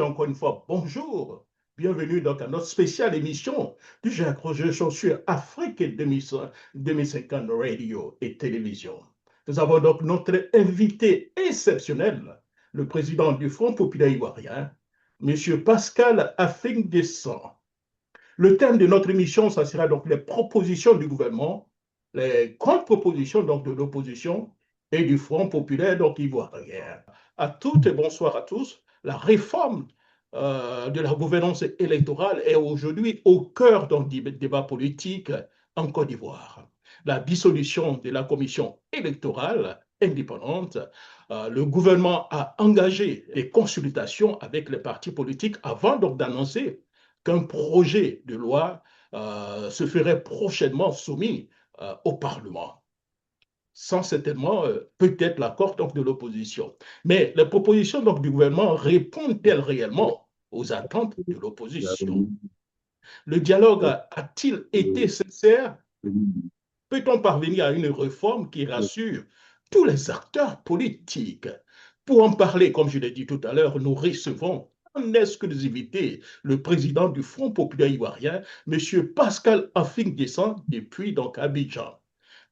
Encore une fois, bonjour. Bienvenue donc à notre spéciale émission du Jacques Roger sur Afrique 2050 Radio et Télévision. Nous avons donc notre invité exceptionnel, le président du Front populaire ivoirien, M. Pascal Afing Descent. Le thème de notre émission, ça sera donc les propositions du gouvernement, les grandes propositions donc de l'opposition et du Front populaire donc ivoirien. À toutes et bonsoir à tous. La réforme de la gouvernance électorale est aujourd'hui au cœur donc, du débat politique en Côte d'Ivoire. La dissolution de la commission électorale indépendante, le gouvernement a engagé des consultations avec les partis politiques avant donc d'annoncer qu'un projet de loi se ferait prochainement soumis au Parlement, sans certainement peut-être l'accord donc, de l'opposition. Mais les propositions donc, du gouvernement répondent-elles réellement aux attentes de l'opposition? Le dialogue a-t-il été sincère? Peut-on parvenir à une réforme qui rassure tous les acteurs politiques? Pour en parler, comme je l'ai dit tout à l'heure, nous recevons en exclusivité le président du Front populaire ivoirien, M. Pascal Afing Descent, depuis donc Abidjan.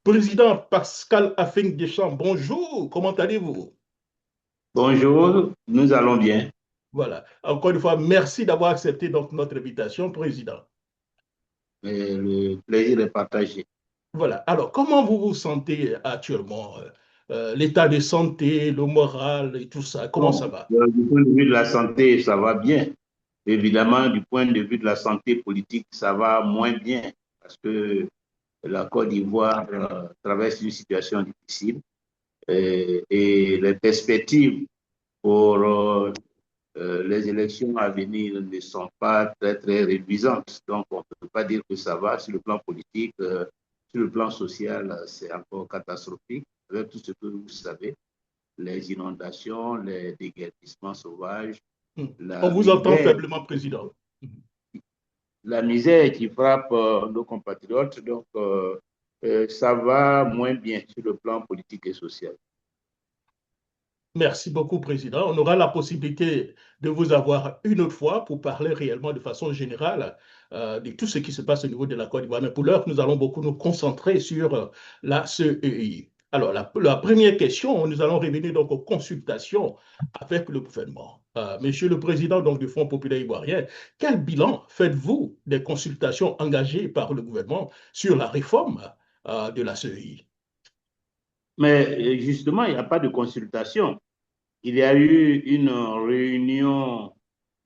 Président Pascal Afing Descent, bonjour, comment allez-vous? Bonjour, nous allons bien. Voilà, encore une fois, merci d'avoir accepté donc notre invitation, président. Le plaisir est partagé. Voilà, alors comment vous vous sentez actuellement? L'état de santé, le moral et tout ça, comment ça Bon, va? du point de vue de la santé, ça va bien. Évidemment, du point de vue de la santé politique, ça va moins bien parce que la Côte d'Ivoire traverse une situation difficile et les perspectives pour les élections à venir ne sont pas très, très réduisantes. Donc, on ne peut pas dire que ça va sur le plan politique. Sur le plan social, c'est encore catastrophique avec tout ce que vous savez, les inondations, les déguerpissements sauvages, On vous entend faiblement, président. la misère qui frappe nos compatriotes. Donc, ça va moins bien sur le plan politique et social. Merci beaucoup, Président. On aura la possibilité de vous avoir une autre fois pour parler réellement de façon générale de tout ce qui se passe au niveau de la Côte d'Ivoire. Mais pour l'heure, nous allons beaucoup nous concentrer sur la CEI. Alors, la première question, nous allons revenir donc aux consultations avec le gouvernement. Monsieur le Président donc, du Front populaire ivoirien, quel bilan faites-vous des consultations engagées par le gouvernement sur la réforme de la CEI? Mais justement, il n'y a pas de consultation. Il y a eu une réunion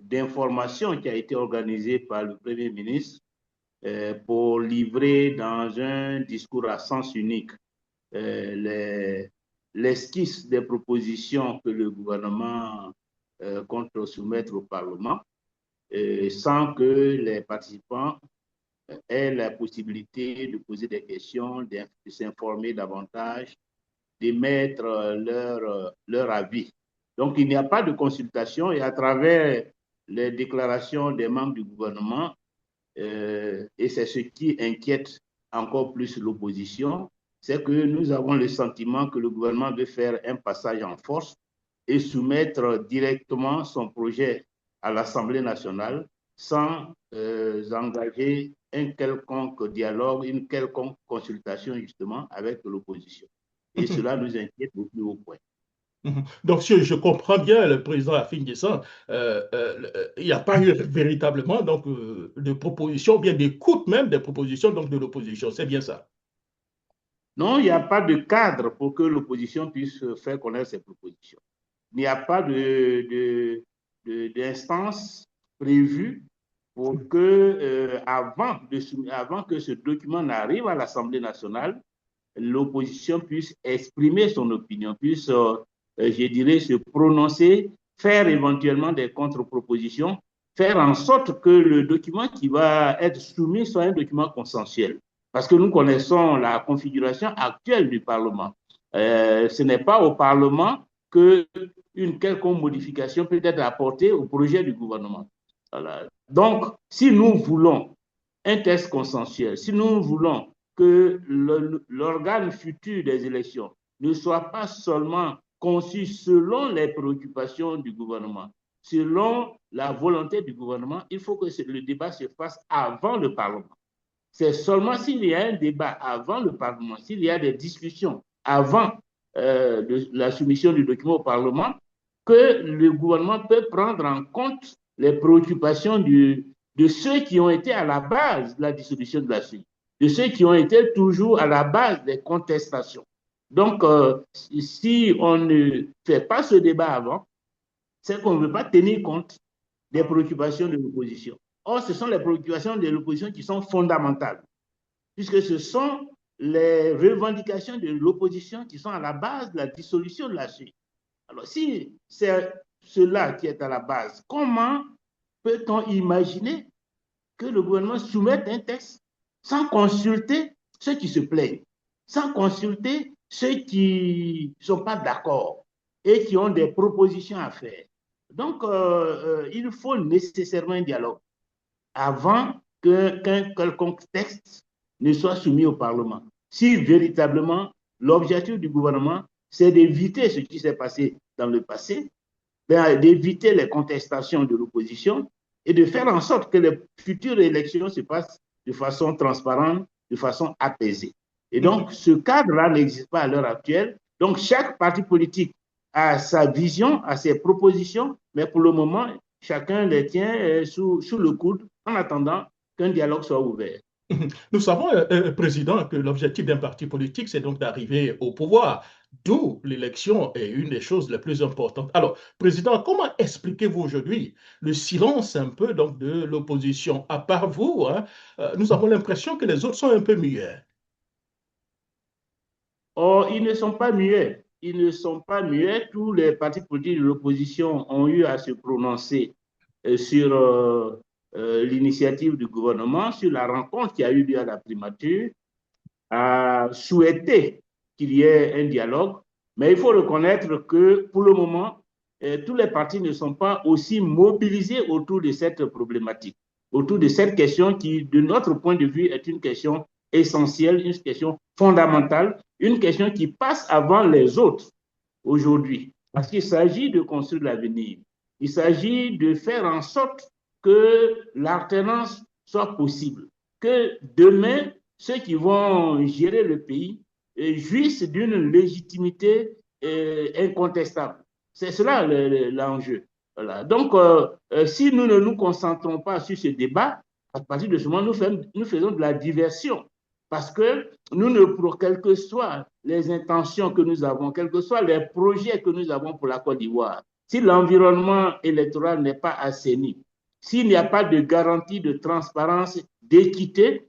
d'information qui a été organisée par le Premier ministre pour livrer dans un discours à sens unique l'esquisse des propositions que le gouvernement compte soumettre au Parlement, sans que les participants aient la possibilité de poser des questions, de s'informer davantage, d'émettre leur avis. Donc, il n'y a pas de consultation et à travers les déclarations des membres du gouvernement, et c'est ce qui inquiète encore plus l'opposition, c'est que nous avons le sentiment que le gouvernement veut faire un passage en force et soumettre directement son projet à l'Assemblée nationale sans engager un quelconque dialogue, une quelconque consultation justement avec l'opposition. Et cela nous inquiète au plus haut point. Donc, si je comprends bien, le président Afing Descent, il n'y a pas eu véritablement donc, de propositions, bien d'écoute même des propositions donc, de l'opposition. C'est bien ça? Non, il n'y a pas de cadre pour que l'opposition puisse faire connaître ses propositions. Il n'y a pas d'instance prévue pour que, avant que ce document n'arrive à l'Assemblée nationale, l'opposition puisse exprimer son opinion, puisse, je dirais, se prononcer, faire éventuellement des contre-propositions, faire en sorte que le document qui va être soumis soit un document consensuel. Parce que nous connaissons la configuration actuelle du Parlement. Ce n'est pas au Parlement qu'une quelconque modification peut être apportée au projet du gouvernement. Voilà. Donc, si nous voulons un texte consensuel, si nous voulons que l'organe futur des élections ne soit pas seulement conçu selon les préoccupations du gouvernement, selon la volonté du gouvernement, il faut que le débat se fasse avant le Parlement. C'est seulement s'il y a un débat avant le Parlement, s'il y a des discussions avant la soumission du document au Parlement, que le gouvernement peut prendre en compte les préoccupations de ceux qui ont été à la base de la dissolution de la CENI, de ceux qui ont été toujours à la base des contestations. Donc, si on ne fait pas ce débat avant, c'est qu'on ne veut pas tenir compte des préoccupations de l'opposition. Or, ce sont les préoccupations de l'opposition qui sont fondamentales, puisque ce sont les revendications de l'opposition qui sont à la base de la dissolution de la CENI. Alors, si c'est cela qui est à la base, comment peut-on imaginer que le gouvernement soumette un texte sans consulter ceux qui se plaignent, sans consulter ceux qui ne sont pas d'accord et qui ont des propositions à faire? Donc, il faut nécessairement un dialogue avant qu'un quelconque texte ne soit soumis au Parlement. Si véritablement l'objectif du gouvernement, c'est d'éviter ce qui s'est passé dans le passé, d'éviter les contestations de l'opposition et de faire en sorte que les futures élections se passent de façon transparente, de façon apaisée. Et donc, ce cadre-là n'existe pas à l'heure actuelle. Donc, chaque parti politique a sa vision, a ses propositions, mais pour le moment, chacun les tient sous le coude en attendant qu'un dialogue soit ouvert. Nous savons, Président, que l'objectif d'un parti politique, c'est donc d'arriver au pouvoir, d'où l'élection est une des choses les plus importantes. Alors, Président, comment expliquez-vous aujourd'hui le silence un peu donc, de l'opposition? À part vous, hein, nous avons l'impression que les autres sont un peu muets. Or, ils ne sont pas muets. Ils ne sont pas muets. Tous les partis politiques de l'opposition ont eu à se prononcer sur l'initiative du gouvernement, sur la rencontre qui a eu lieu à la primature, à souhaiter qu'il y ait un dialogue. Mais il faut reconnaître que pour le moment, tous les partis ne sont pas aussi mobilisés autour de cette problématique, autour de cette question qui, de notre point de vue, est une question essentielle, une question fondamentale, une question qui passe avant les autres aujourd'hui. Parce qu'il s'agit de construire l'avenir. Il s'agit de faire en sorte que l'alternance soit possible, que demain, ceux qui vont gérer le pays jouissent d'une légitimité incontestable. C'est cela l'enjeu. Voilà. Donc, si nous ne nous concentrons pas sur ce débat, à partir de ce moment, nous faisons de la diversion. Parce que nous ne, quelles que soient les intentions que nous avons, quels que soient les projets que nous avons pour la Côte d'Ivoire, si l'environnement électoral n'est pas assaini, s'il n'y a pas de garantie de transparence, d'équité,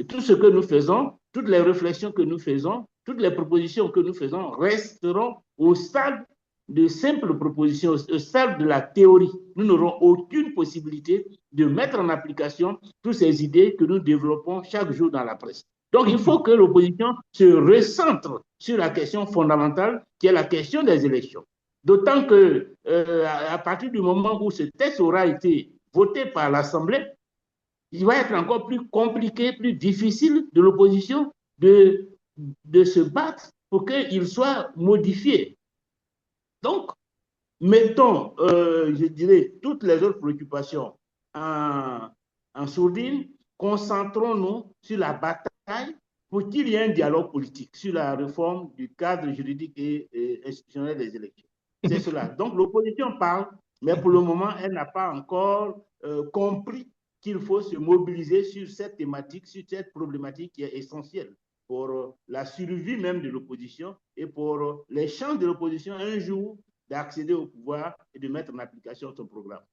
tout ce que nous faisons, toutes les réflexions que nous faisons, toutes les propositions que nous faisons resteront au stade de simples propositions, au stade de la théorie. Nous n'aurons aucune possibilité de mettre en application toutes ces idées que nous développons chaque jour dans la presse. Donc, il faut que l'opposition se recentre sur la question fondamentale qui est la question des élections. D'autant que, à partir du moment où ce texte aura été voté par l'Assemblée, il va être encore plus compliqué, plus difficile de l'opposition de se battre pour qu'il soit modifié. Donc, mettons, je dirais, toutes les autres préoccupations en sourdine, concentrons-nous sur la bataille pour qu'il y ait un dialogue politique sur la réforme du cadre juridique et institutionnel des élections. C'est cela. Donc, l'opposition parle, mais pour le moment, elle n'a pas encore compris qu'il faut se mobiliser sur cette thématique, sur cette problématique qui est essentielle pour la survie même de l'opposition et pour les chances de l'opposition un jour d'accéder au pouvoir et de mettre en application son programme.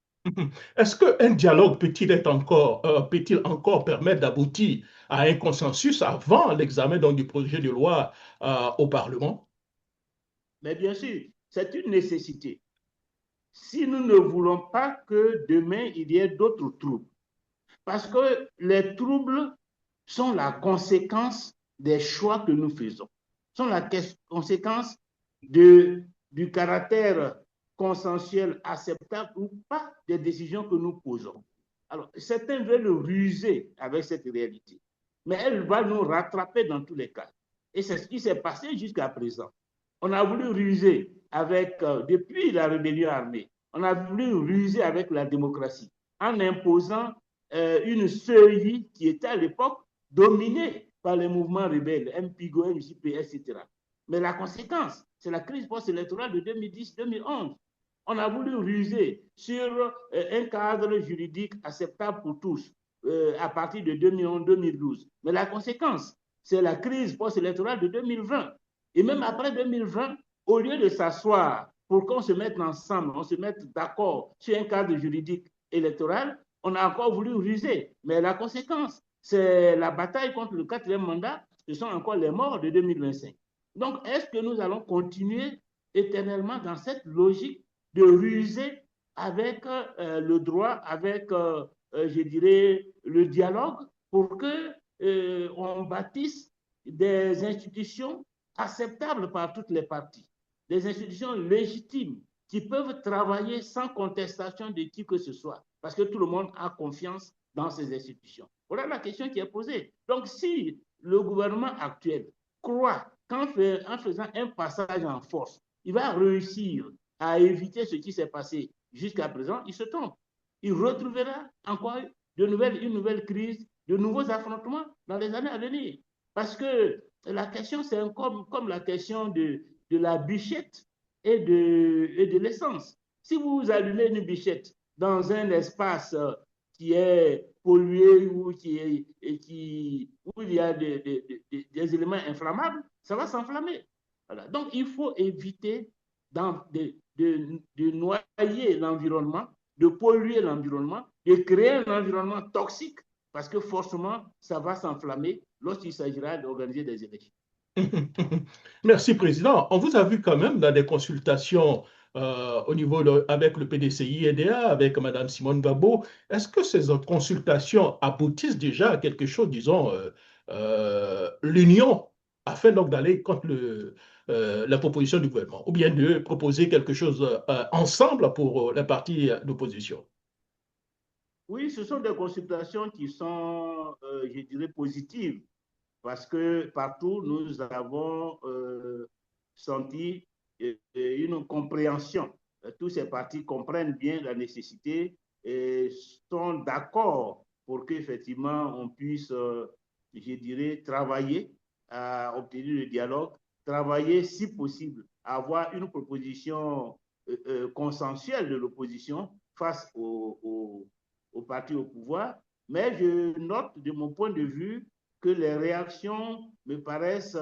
Est-ce qu'un dialogue peut-il encore permettre d'aboutir à un consensus avant l'examen du projet de loi au Parlement? Mais bien sûr, c'est une nécessité. Si nous ne voulons pas que demain, il y ait d'autres troubles, parce que les troubles sont la conséquence des choix que nous faisons, sont la conséquence du caractère consensuel acceptable ou pas des décisions que nous posons. Alors, certains veulent ruser avec cette réalité, mais elle va nous rattraper dans tous les cas. Et c'est ce qui s'est passé jusqu'à présent. On a voulu ruser avec, depuis la rébellion armée, On a voulu ruser avec la démocratie en imposant une CEI qui était à l'époque dominée par les mouvements rebelles, MPIGO, MJP, etc. Mais la conséquence, c'est la crise post-électorale de 2010-2011. On a voulu ruser sur un cadre juridique acceptable pour tous à partir de 2011-2012. Mais la conséquence, c'est la crise post-électorale de 2020. Et même après 2020, au lieu de s'asseoir pour qu'on se mette ensemble, on se mette d'accord sur un cadre juridique électoral, on a encore voulu ruser. Mais la conséquence, c'est la bataille contre le quatrième mandat, ce sont encore les morts de 2025. Donc, est-ce que nous allons continuer éternellement dans cette logique de ruser avec le droit, avec, je dirais, le dialogue, pour qu'on bâtisse des institutions acceptables par toutes les parties, des institutions légitimes qui peuvent travailler sans contestation de qui que ce soit, parce que tout le monde a confiance dans ces institutions. Voilà la question qui est posée. Donc, si le gouvernement actuel croit qu'en faisant un passage en force, il va réussir à éviter ce qui s'est passé jusqu'à présent, il se trompe. Il retrouvera encore une nouvelle crise, de nouveaux affrontements dans les années à venir. Parce que la question, c'est comme la question de la bichette et de l'essence. Si vous allumez une bichette dans un espace qui est pollué ou où il y a des éléments inflammables, ça va s'enflammer. Voilà. Donc, il faut éviter de noyer l'environnement, de polluer l'environnement, de créer un environnement toxique, parce que forcément, ça va s'enflammer lorsqu'il s'agira d'organiser des élections. Merci, Président. On vous a vu quand même dans des consultations au niveau avec le PDCI-EDA, avec Mme Simone Gbagbo. Est-ce que ces consultations aboutissent déjà à quelque chose, disons, l'union, afin donc d'aller contre la proposition du gouvernement, ou bien de proposer quelque chose ensemble pour la partie d'opposition? Oui, ce sont des consultations qui sont, je dirais, positives, parce que partout, nous avons senti une compréhension. Tous ces partis comprennent bien la nécessité et sont d'accord pour qu'effectivement, on puisse, je dirais, travailler à obtenir le dialogue, travailler, si possible, à avoir une proposition consensuelle de l'opposition face au parti au pouvoir. Mais je note, de mon point de vue, que les réactions me paraissent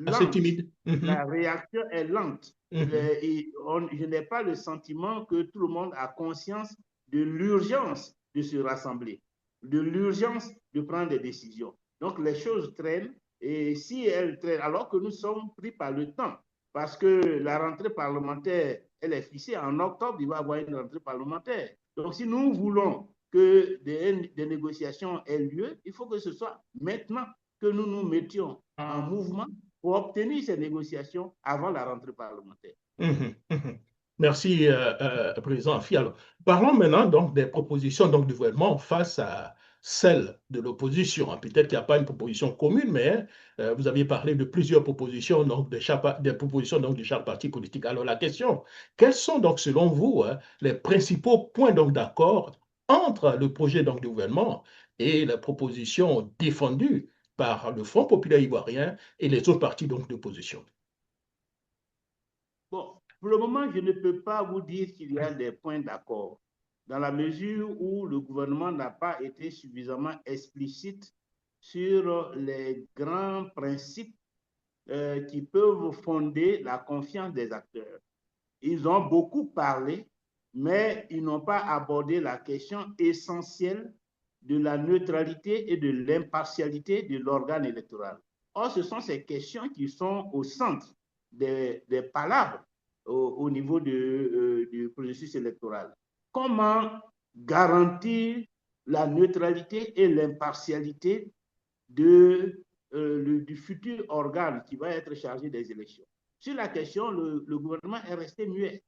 Assez lentes. timide. La réaction est lente. Mhm. Je n'ai pas le sentiment que tout le monde a conscience de l'urgence de se rassembler, de l'urgence de prendre des décisions. Donc les choses traînent, et si elles traînent, alors que nous sommes pris par le temps, parce que la rentrée parlementaire, elle est fixée en octobre, il va y avoir une rentrée parlementaire. Donc si nous voulons que des négociations aient lieu, il faut que ce soit maintenant que nous nous mettions en mouvement pour obtenir ces négociations avant la rentrée parlementaire. Merci, Président Fial. Parlons maintenant donc des propositions donc, du gouvernement face à celles de l'opposition. Peut-être qu'il n'y a pas une proposition commune, mais vous aviez parlé de plusieurs propositions, donc des propositions donc, de chaque parti politique. Alors la question, quels sont donc selon vous les principaux points donc d'accord entre le projet donc, du gouvernement et la proposition défendue par le Front populaire ivoirien et les autres partis donc d'opposition? Bon, pour le moment, je ne peux pas vous dire qu'il y a des points d'accord, dans la mesure où le gouvernement n'a pas été suffisamment explicite sur les grands principes qui peuvent fonder la confiance des acteurs. Ils ont beaucoup parlé, mais ils n'ont pas abordé la question essentielle de la neutralité et de l'impartialité de l'organe électoral. Or, ce sont ces questions qui sont au centre des palabres au niveau du processus électoral. Comment garantir la neutralité et l'impartialité du futur organe qui va être chargé des élections? Sur la question, le gouvernement est resté muet.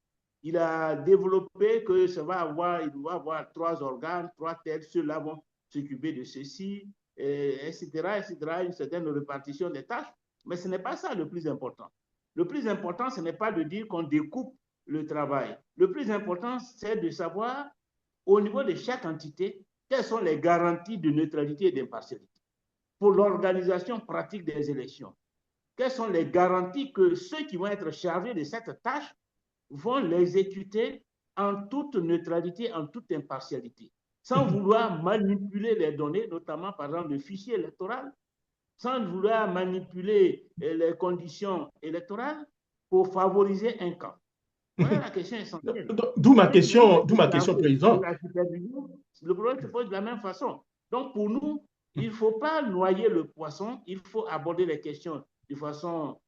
Il a développé que il va avoir 3 organes, 3 têtes, ceux-là vont s'occuper de ceci, etc., etc., une certaine répartition des tâches. Mais ce n'est pas ça le plus important. Le plus important, ce n'est pas de dire qu'on découpe le travail. Le plus important, c'est de savoir, au niveau de chaque entité, quelles sont les garanties de neutralité et d'impartialité pour l'organisation pratique des élections. Quelles sont les garanties que ceux qui vont être chargés de cette tâche vont l'exécuter en toute neutralité, en toute impartialité, sans vouloir manipuler les données, notamment par exemple le fichier électoral, sans vouloir manipuler les conditions électorales pour favoriser un camp. Voilà la question essentielle. D'où ma Et question, de Président. la supervision, le problème se pose de la même façon. Donc, pour nous, il ne faut pas noyer le poisson, il faut aborder les questions de façon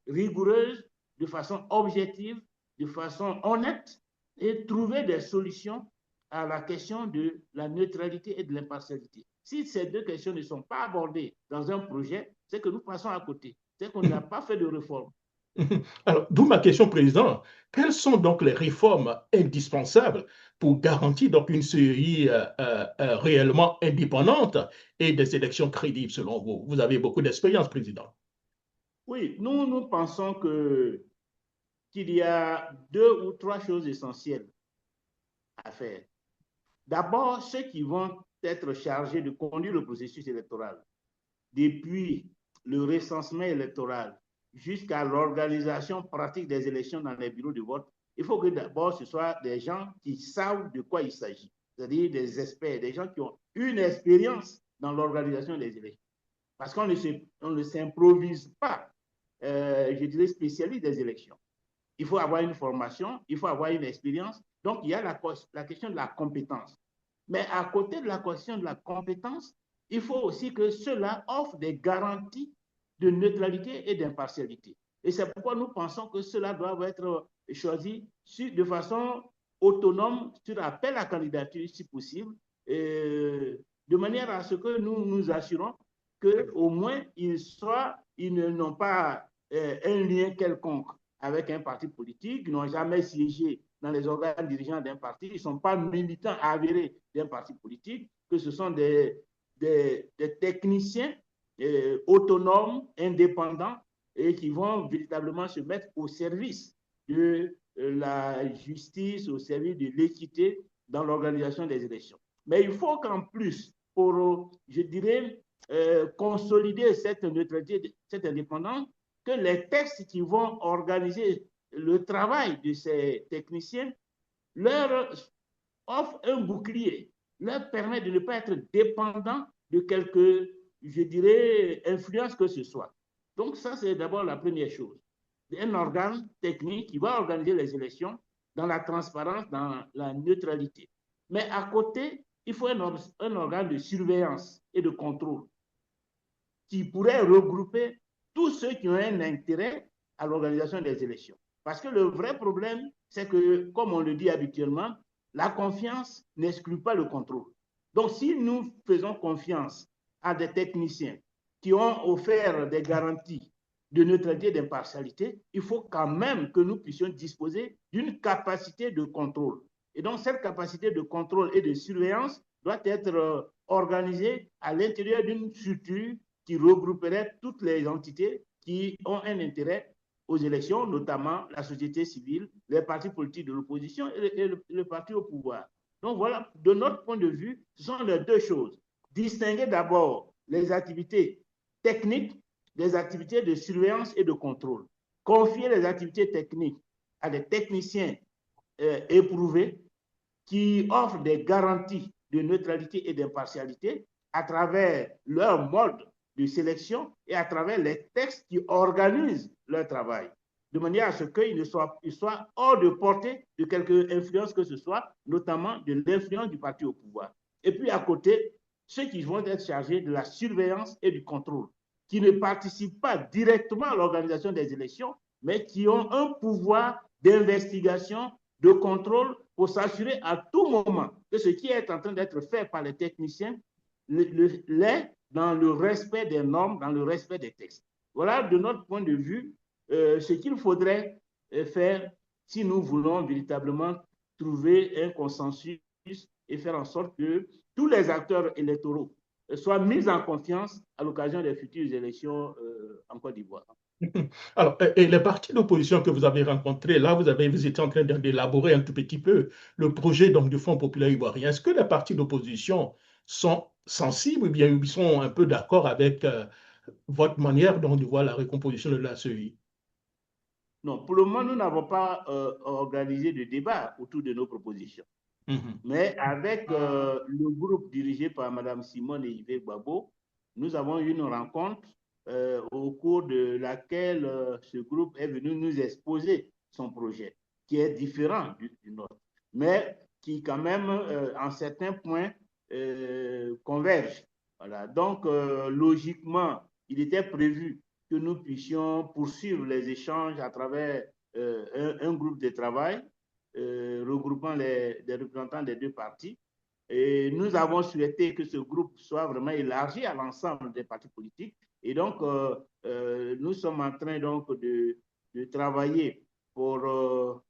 rigoureuse, de façon objective, de façon honnête et trouver des solutions à la question de la neutralité et de l'impartialité. Si ces deux questions ne sont pas abordées dans un projet, c'est que nous passons à côté, c'est qu'on n'a pas fait de réforme. Alors, d'où ma question, Président. Quelles sont donc les réformes indispensables pour garantir donc une série réellement indépendante et des élections crédibles selon vous? Vous avez beaucoup d'expérience, Président. Oui, nous pensons qu'il y a 2 ou 3 choses essentielles à faire. D'abord, ceux qui vont être chargés de conduire le processus électoral, depuis le recensement électoral jusqu'à l'organisation pratique des élections dans les bureaux de vote, il faut que d'abord ce soit des gens qui savent de quoi il s'agit, c'est-à-dire des experts, des gens qui ont une expérience dans l'organisation des élections. Parce qu'on ne s'improvise pas, je dirais, spécialiste des élections. Il faut avoir une formation, il faut avoir une expérience. Donc, il y a la question de la compétence. Mais à côté de la question de la compétence, il faut aussi que cela offre des garanties de neutralité et d'impartialité. Et c'est pourquoi nous pensons que cela doit être choisi de façon autonome, sur appel à candidature, si possible, de manière à ce que nous nous assurons qu'au moins ils n'ont pas un lien quelconque avec un parti politique, ils n'ont jamais siégé dans les organes dirigeants d'un parti, ils ne sont pas militants avérés d'un parti politique, que ce sont des techniciens autonomes, indépendants, et qui vont véritablement se mettre au service de la justice, au service de l'équité dans l'organisation des élections. Mais il faut qu'en plus, pour, je dirais, consolider cette neutralité, cette indépendance, que les textes qui vont organiser le travail de ces techniciens leur offrent un bouclier, leur permet de ne pas être dépendants de quelque, je dirais, influence que ce soit. Donc ça, c'est d'abord la première chose. Un organe technique qui va organiser les élections dans la transparence, dans la neutralité. Mais à côté, il faut un organe de surveillance et de contrôle qui pourrait regrouper tous ceux qui ont un intérêt à l'organisation des élections. Parce que le vrai problème, c'est que, comme on le dit habituellement, la confiance n'exclut pas le contrôle. Donc, si nous faisons confiance à des techniciens qui ont offert des garanties de neutralité et d'impartialité, il faut quand même que nous puissions disposer d'une capacité de contrôle. Et donc, cette capacité de contrôle et de surveillance doit être organisée à l'intérieur d'une structure qui regrouperait toutes les entités qui ont un intérêt aux élections, notamment la société civile, les partis politiques de l'opposition et le parti au pouvoir. Donc voilà, de notre point de vue, ce sont les 2 choses. Distinguer d'abord les activités techniques des activités de surveillance et de contrôle. Confier les activités techniques à des techniciens éprouvés qui offrent des garanties de neutralité et d'impartialité à travers leur mode de sélection et à travers les textes qui organisent leur travail, de manière à ce qu'ils soient hors de portée de quelque influence que ce soit, notamment de l'influence du parti au pouvoir. Et puis à côté, ceux qui vont être chargés de la surveillance et du contrôle, qui ne participent pas directement à l'organisation des élections, mais qui ont un pouvoir d'investigation, de contrôle pour s'assurer à tout moment que ce qui est en train d'être fait par les techniciens l'est dans le respect des normes, dans le respect des textes. Voilà, de notre point de vue, ce qu'il faudrait faire si nous voulons véritablement trouver un consensus et faire en sorte que tous les acteurs électoraux soit mise en confiance à l'occasion des futures élections en Côte d'Ivoire. Alors, et les partis d'opposition que vous avez rencontrés, là, vous étiez en train d'élaborer un tout petit peu le projet donc, du Front populaire ivoirien. Est-ce que les partis d'opposition sont sensibles ou bien ils sont un peu d'accord avec votre manière donc, de voir la recomposition de la CEI? Non, pour le moment, nous n'avons pas organisé de débat autour de nos propositions. Mais avec le groupe dirigé par Mme Simone et Yves Gbagbo, nous avons eu une rencontre au cours de laquelle ce groupe est venu nous exposer son projet, qui est différent du nôtre, mais qui quand même, en certains points, converge. Voilà. Donc, logiquement, il était prévu que nous puissions poursuivre les échanges à travers un groupe de travail regroupant les représentants des deux partis. Et nous avons souhaité que ce groupe soit vraiment élargi à l'ensemble des partis politiques. Et donc, nous sommes en train donc de travailler pour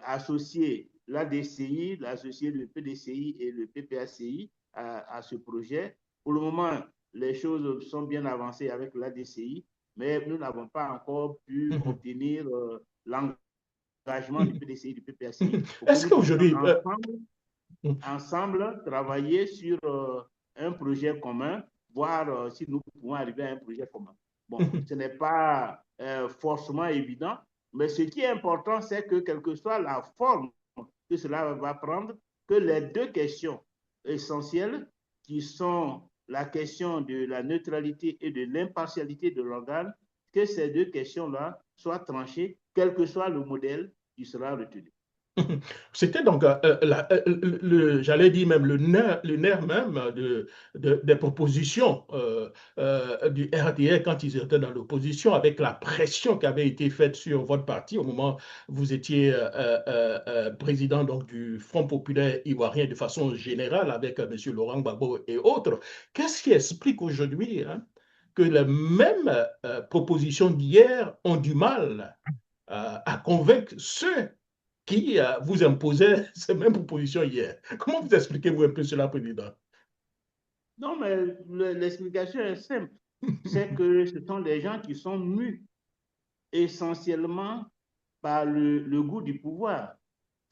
associer l'ADCI, l'associer le PDCI et le PPACI à ce projet. Pour le moment, les choses sont bien avancées avec l'ADCI, mais nous n'avons pas encore pu obtenir l'engagement du PDCI et du PPACI pour que Est-ce nous qu'aujourd'hui... puissions ensemble travailler sur un projet commun, voir si nous pouvons arriver à un projet commun. Bon, ce n'est pas forcément évident, mais ce qui est important, c'est que quelle que soit la forme que cela va prendre, que les deux questions essentielles, qui sont la question de la neutralité et de l'impartialité de l'organe, que ces deux questions-là soient tranchées, quel que soit le modèle qui sera retenu. C'était donc, j'allais dire même le nerf même des propositions du RDR quand ils étaient dans l'opposition, avec la pression qui avait été faite sur votre parti au moment où vous étiez président donc, du Front populaire ivoirien de façon générale avec M. Laurent Gbagbo et autres. Qu'est-ce qui explique aujourd'hui que les mêmes propositions d'hier ont du mal à convaincre ceux qui vous imposait ces mêmes propositions hier? Comment vous expliquez-vous un peu cela, Président? Non, mais l'explication est simple. C'est que ce sont des gens qui sont mus essentiellement par le goût du pouvoir.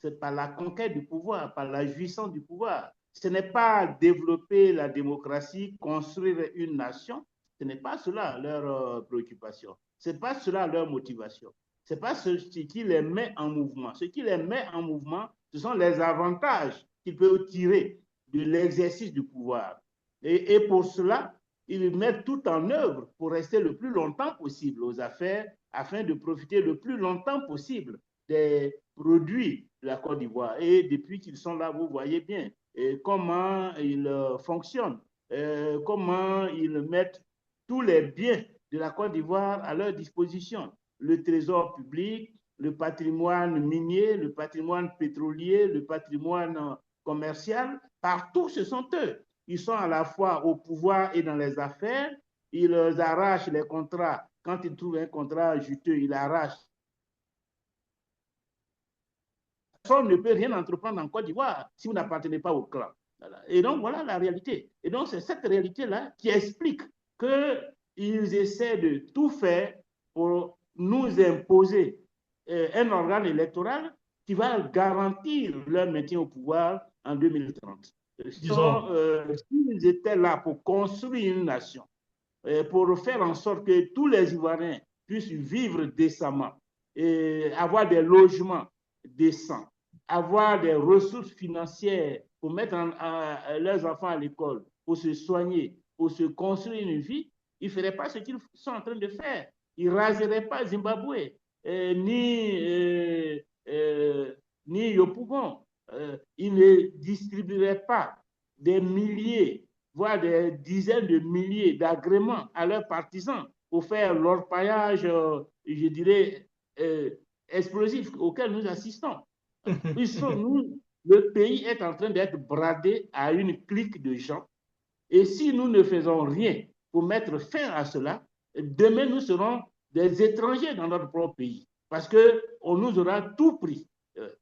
C'est par la conquête du pouvoir, par la jouissance du pouvoir. Ce n'est pas développer la démocratie, construire une nation. Ce n'est pas cela leur préoccupation. Ce n'est pas cela leur motivation. Ce n'est pas ce qui les met en mouvement. Ce qui les met en mouvement, ce sont les avantages qu'ils peuvent tirer de l'exercice du pouvoir. Et pour cela, ils mettent tout en œuvre pour rester le plus longtemps possible aux affaires afin de profiter le plus longtemps possible des produits de la Côte d'Ivoire. Et depuis qu'ils sont là, vous voyez bien comment ils fonctionnent, comment ils mettent tous les biens de la Côte d'Ivoire à leur disposition. Le trésor public, le patrimoine minier, le patrimoine pétrolier, le patrimoine commercial, partout ce sont eux. Ils sont à la fois au pouvoir et dans les affaires. Ils arrachent les contrats. Quand ils trouvent un contrat juteux, ils arrachent. Personne ne peut rien entreprendre en Côte d'Ivoire si vous n'appartenez pas au clan. Voilà. Et donc, voilà la réalité. Et donc, c'est cette réalité-là qui explique qu'ils essaient de tout faire pour nous imposer un organe électoral qui va garantir leur maintien au pouvoir en 2030. S'ils étaient là pour construire une nation, pour faire en sorte que tous les Ivoiriens puissent vivre décemment, et avoir des logements décents, avoir des ressources financières pour mettre leurs enfants à l'école, pour se soigner, pour se construire une vie, ils ne feraient pas ce qu'ils sont en train de faire. Ils ne raseraient pas Zimbabwe, ni Yopougon. Ils ne distribueraient pas des milliers, voire des dizaines de milliers d'agréments à leurs partisans pour faire l'orpaillage, je dirais, explosif auquel nous assistons. Le pays est en train d'être bradé à une clique de gens. Et si nous ne faisons rien pour mettre fin à cela, demain nous serons des étrangers dans notre propre pays. Parce qu'on nous aura tout pris.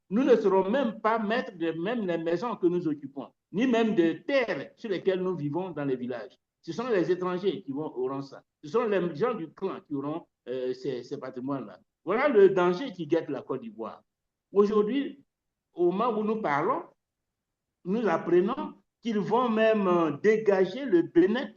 nous ne serons même pas maîtres de même les maisons que nous occupons, ni même de terres sur lesquelles nous vivons dans les villages. Ce sont les étrangers qui auront ça. Ce sont les gens du clan qui auront ces patrimoines-là. Voilà le danger qui guette la Côte d'Ivoire. Aujourd'hui, au moment où nous parlons, nous apprenons qu'ils vont même dégager le Bénin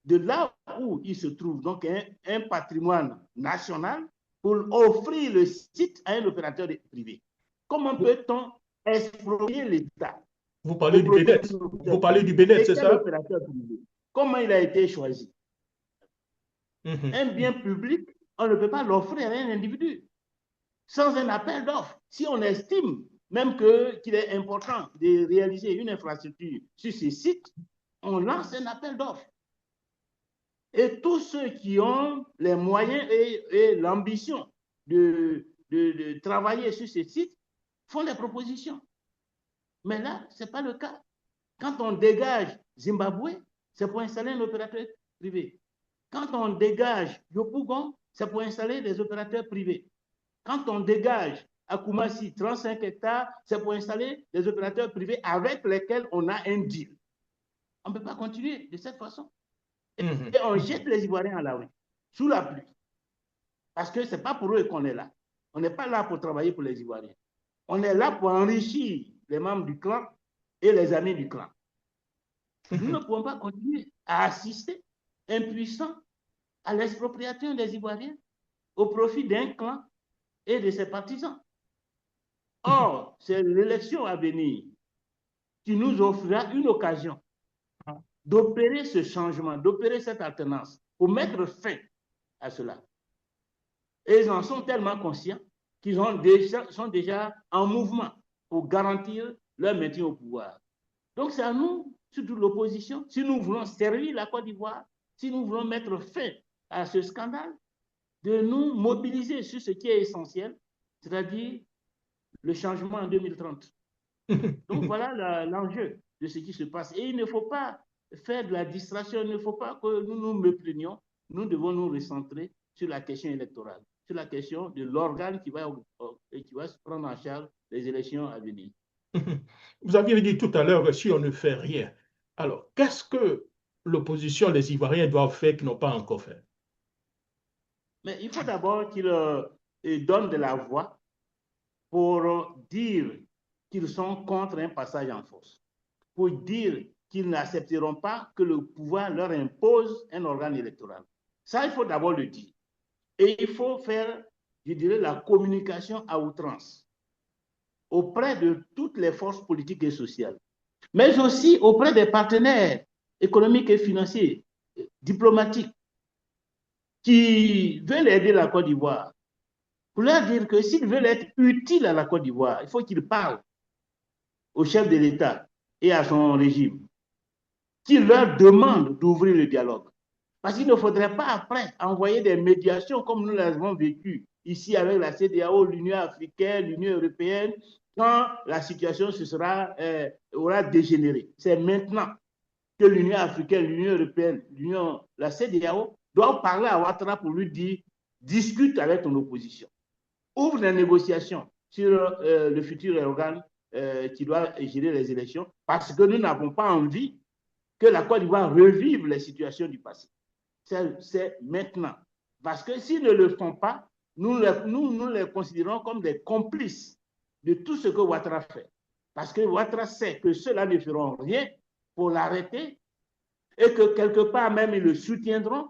de là où il se trouve, donc un patrimoine national, pour offrir le site à un opérateur privé. Comment peut-on exproprier l'État? Vous parlez du Bénin. Vous parlez du Bénin, c'est ça? Opérateur privé. Comment il a été choisi? Un bien public, on ne peut pas l'offrir à un individu sans un appel d'offres. Si on estime même qu'il est important de réaliser une infrastructure sur ces sites, on lance un appel d'offres. Et tous ceux qui ont les moyens et l'ambition de travailler sur ces sites font des propositions. Mais là, ce n'est pas le cas. Quand on dégage Zimbabwe, c'est pour installer un opérateur privé. Quand on dégage Yopougon, c'est pour installer des opérateurs privés. Quand on dégage à Koumassi 35 hectares, c'est pour installer des opérateurs privés avec lesquels on a un deal. On ne peut pas continuer de cette façon. Et on jette les Ivoiriens à la rue, sous la pluie. Parce que ce n'est pas pour eux qu'on est là. On n'est pas là pour travailler pour les Ivoiriens. On est là pour enrichir les membres du clan et les amis du clan. Nous ne pouvons pas continuer à assister impuissants à l'expropriation des Ivoiriens au profit d'un clan et de ses partisans. Or, c'est l'élection à venir qui nous offrira une occasion d'opérer ce changement, d'opérer cette alternance pour mettre fin à cela. Et ils en sont tellement conscients qu'ils sont déjà en mouvement pour garantir leur maintien au pouvoir. Donc c'est à nous, surtout l'opposition, si nous voulons servir la Côte d'Ivoire, si nous voulons mettre fin à ce scandale, de nous mobiliser sur ce qui est essentiel, c'est-à-dire le changement en 2030. Donc voilà l'enjeu de ce qui se passe. Et il ne faut pas faire de la distraction, il ne faut pas que nous nous méprenions. Nous devons nous recentrer sur la question électorale, sur la question de l'organe qui va se prendre en charge les élections à venir. Vous aviez dit tout à l'heure que si on ne fait rien, alors qu'est-ce que l'opposition, les Ivoiriens doivent faire qu'ils n'ont pas encore fait? Mais il faut d'abord qu'ils donnent de la voix pour dire qu'ils sont contre un passage en force, pour dire qu'ils n'accepteront pas que le pouvoir leur impose un organe électoral. Ça, il faut d'abord le dire. Et il faut faire, je dirais, la communication à outrance auprès de toutes les forces politiques et sociales, mais aussi auprès des partenaires économiques et financiers, diplomatiques, qui veulent aider la Côte d'Ivoire, pour leur dire que s'ils veulent être utiles à la Côte d'Ivoire, il faut qu'ils parlent au chef de l'État et à son régime, qu'ils leur demandent d'ouvrir le dialogue. Parce qu'il ne faudrait pas après envoyer des médiations comme nous l'avons vécu ici avec la CEDEAO, l'Union africaine, l'Union européenne, quand la situation aura dégénéré. C'est maintenant que l'Union africaine, l'Union européenne, la CEDEAO doivent parler à Ouattara pour lui dire « discute avec ton opposition ». Ouvre des négociations sur le futur organe qui doit gérer les élections parce que nous n'avons pas envie que la Côte d'Ivoire revive les situations du passé. C'est maintenant. Parce que s'ils ne le font pas, nous les considérons comme des complices de tout ce que Ouattara fait. Parce que Ouattara sait que ceux-là ne feront rien pour l'arrêter et que quelque part même ils le soutiendront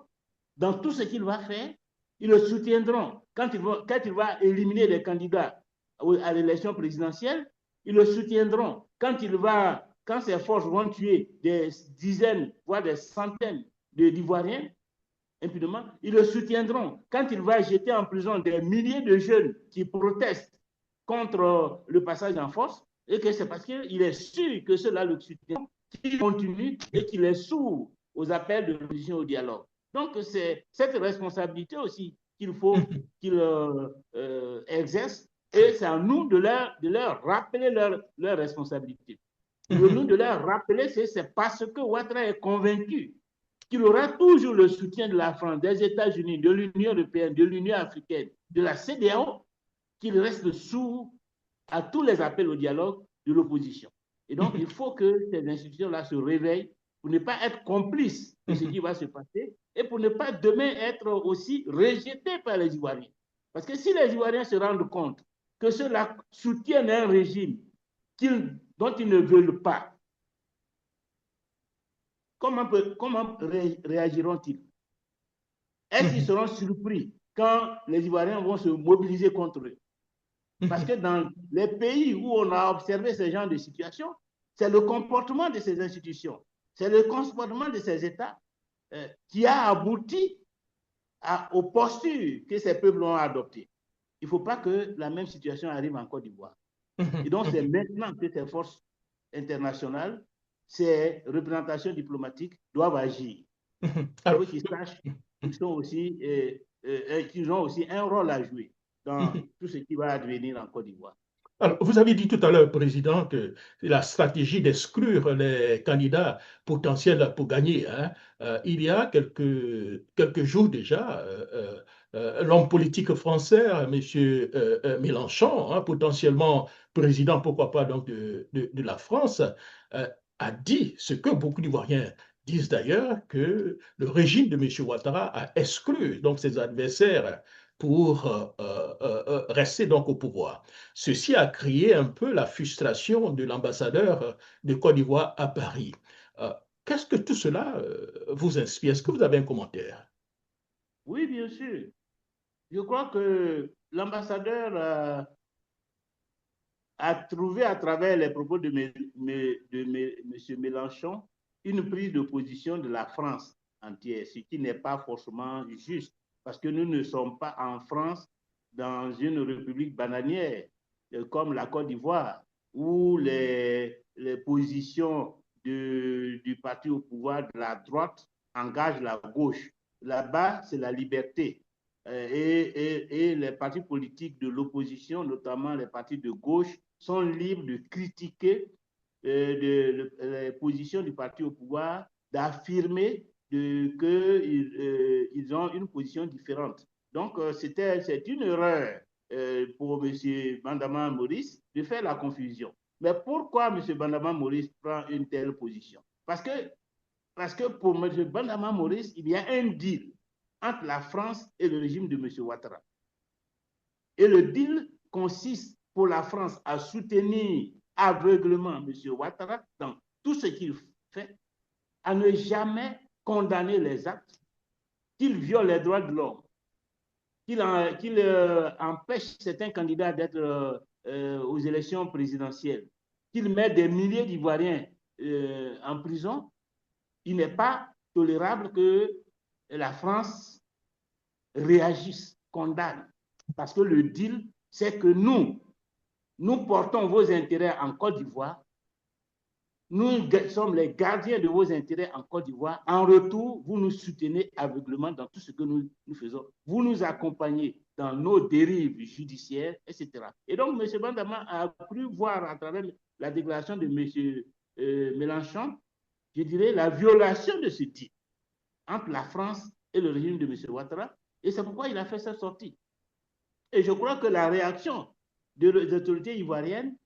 dans tout ce qu'il va faire. Ils le soutiendront quand il va éliminer les candidats à l'élection présidentielle. Ils le soutiendront quand ses forces vont tuer des dizaines, voire des centaines d'Ivoiriens, impunément. Ils le soutiendront quand il va jeter en prison des milliers de jeunes qui protestent contre le passage en force, et que c'est parce qu'il est sûr que ceux-là le soutiendront, qu'il continue et qu'il est sourd aux appels de l'opposition au dialogue. Donc, c'est cette responsabilité aussi qu'il faut qu'il exerce, et c'est à nous de leur rappeler leur responsabilité. Nous de leur rappeler, c'est parce que Ouattara est convaincu qu'il aura toujours le soutien de la France, des États-Unis, de l'Union européenne, de l'Union africaine, de la CEDEAO, qu'il reste sourd à tous les appels au dialogue de l'opposition. Et donc, il faut que ces institutions-là se réveillent pour ne pas être complices de ce qui va se passer et pour ne pas demain être aussi rejetés par les Ivoiriens. Parce que si les Ivoiriens se rendent compte que ceux-là soutiennent un régime dont ils ne veulent pas, comment réagiront-ils? Est-ce qu'ils seront surpris quand les Ivoiriens vont se mobiliser contre eux? Parce que dans les pays où on a observé ce genre de situation, c'est le comportement de ces institutions, c'est le comportement de ces États qui a abouti aux postures que ces peuples ont adoptées. Il ne faut pas que la même situation arrive en Côte d'Ivoire. Et donc, c'est maintenant que ces forces internationales, ces représentations diplomatiques doivent agir. Il faut qu'ils sachent qu'ils ont aussi un rôle à jouer dans tout ce qui va advenir en Côte d'Ivoire. Alors, vous avez dit tout à l'heure, Président, que la stratégie d'exclure les candidats potentiels pour gagner, hein, il y a quelques jours déjà, l'homme politique français, M. Mélenchon, hein, potentiellement président, pourquoi pas, donc, de la France, a dit ce que beaucoup d'Ivoiriens disent d'ailleurs, que le régime de M. Ouattara a exclu donc, ses adversaires pour rester donc au pouvoir. Ceci a créé un peu la frustration de l'ambassadeur de Côte d'Ivoire à Paris. Qu'est-ce que tout cela vous inspire? Est-ce que vous avez un commentaire? Oui, bien sûr. Je crois que l'ambassadeur a trouvé à travers les propos de M. Mélenchon une prise de position de la France entière, ce qui n'est pas forcément juste, parce que nous ne sommes pas en France dans une république bananière comme la Côte d'Ivoire, où les positions du parti au pouvoir de la droite engagent la gauche. Là-bas, c'est la liberté. Et les partis politiques de l'opposition, notamment les partis de gauche, sont libres de critiquer les positions du parti au pouvoir, d'affirmer qu'ils ont une position différente. Donc, c'est une erreur pour M. Bandama Maurice de faire la confusion. Mais pourquoi M. Bandama Maurice prend une telle position? Parce que pour M. Bandama Maurice, il y a un deal entre la France et le régime de M. Ouattara. Et le deal consiste pour la France à soutenir aveuglément M. Ouattara dans tout ce qu'il fait, à ne jamais condamner les actes, qu'il viole les droits de l'homme, qu'il empêche certains candidats d'être aux élections présidentielles, qu'il met des milliers d'Ivoiriens en prison. Il n'est pas tolérable que la France réagisse, condamne. Parce que le deal, c'est que nous portons vos intérêts en Côte d'Ivoire. Nous sommes les gardiens de vos intérêts en Côte d'Ivoire. En retour, vous nous soutenez aveuglément dans tout ce que nous faisons. Vous nous accompagnez dans nos dérives judiciaires, etc. Et donc, M. Bandama a cru voir à travers la déclaration de M. Mélenchon, je dirais, la violation de ce deal entre la France et le régime de M. Ouattara. Et c'est pourquoi il a fait cette sortie. Et je crois que la réaction des autorités ivoiriennes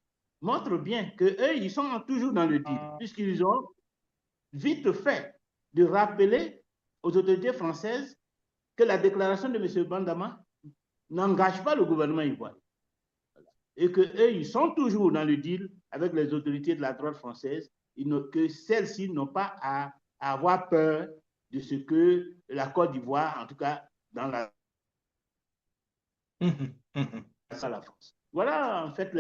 montre bien qu'eux, ils sont toujours dans le deal, puisqu'ils ont vite fait de rappeler aux autorités françaises que la déclaration de M. Bandama n'engage pas le gouvernement ivoirien. Et qu'eux, ils sont toujours dans le deal avec les autorités de la droite française, que celles-ci n'ont pas à avoir peur de ce que la Côte d'Ivoire, en tout cas dans la France. Voilà en fait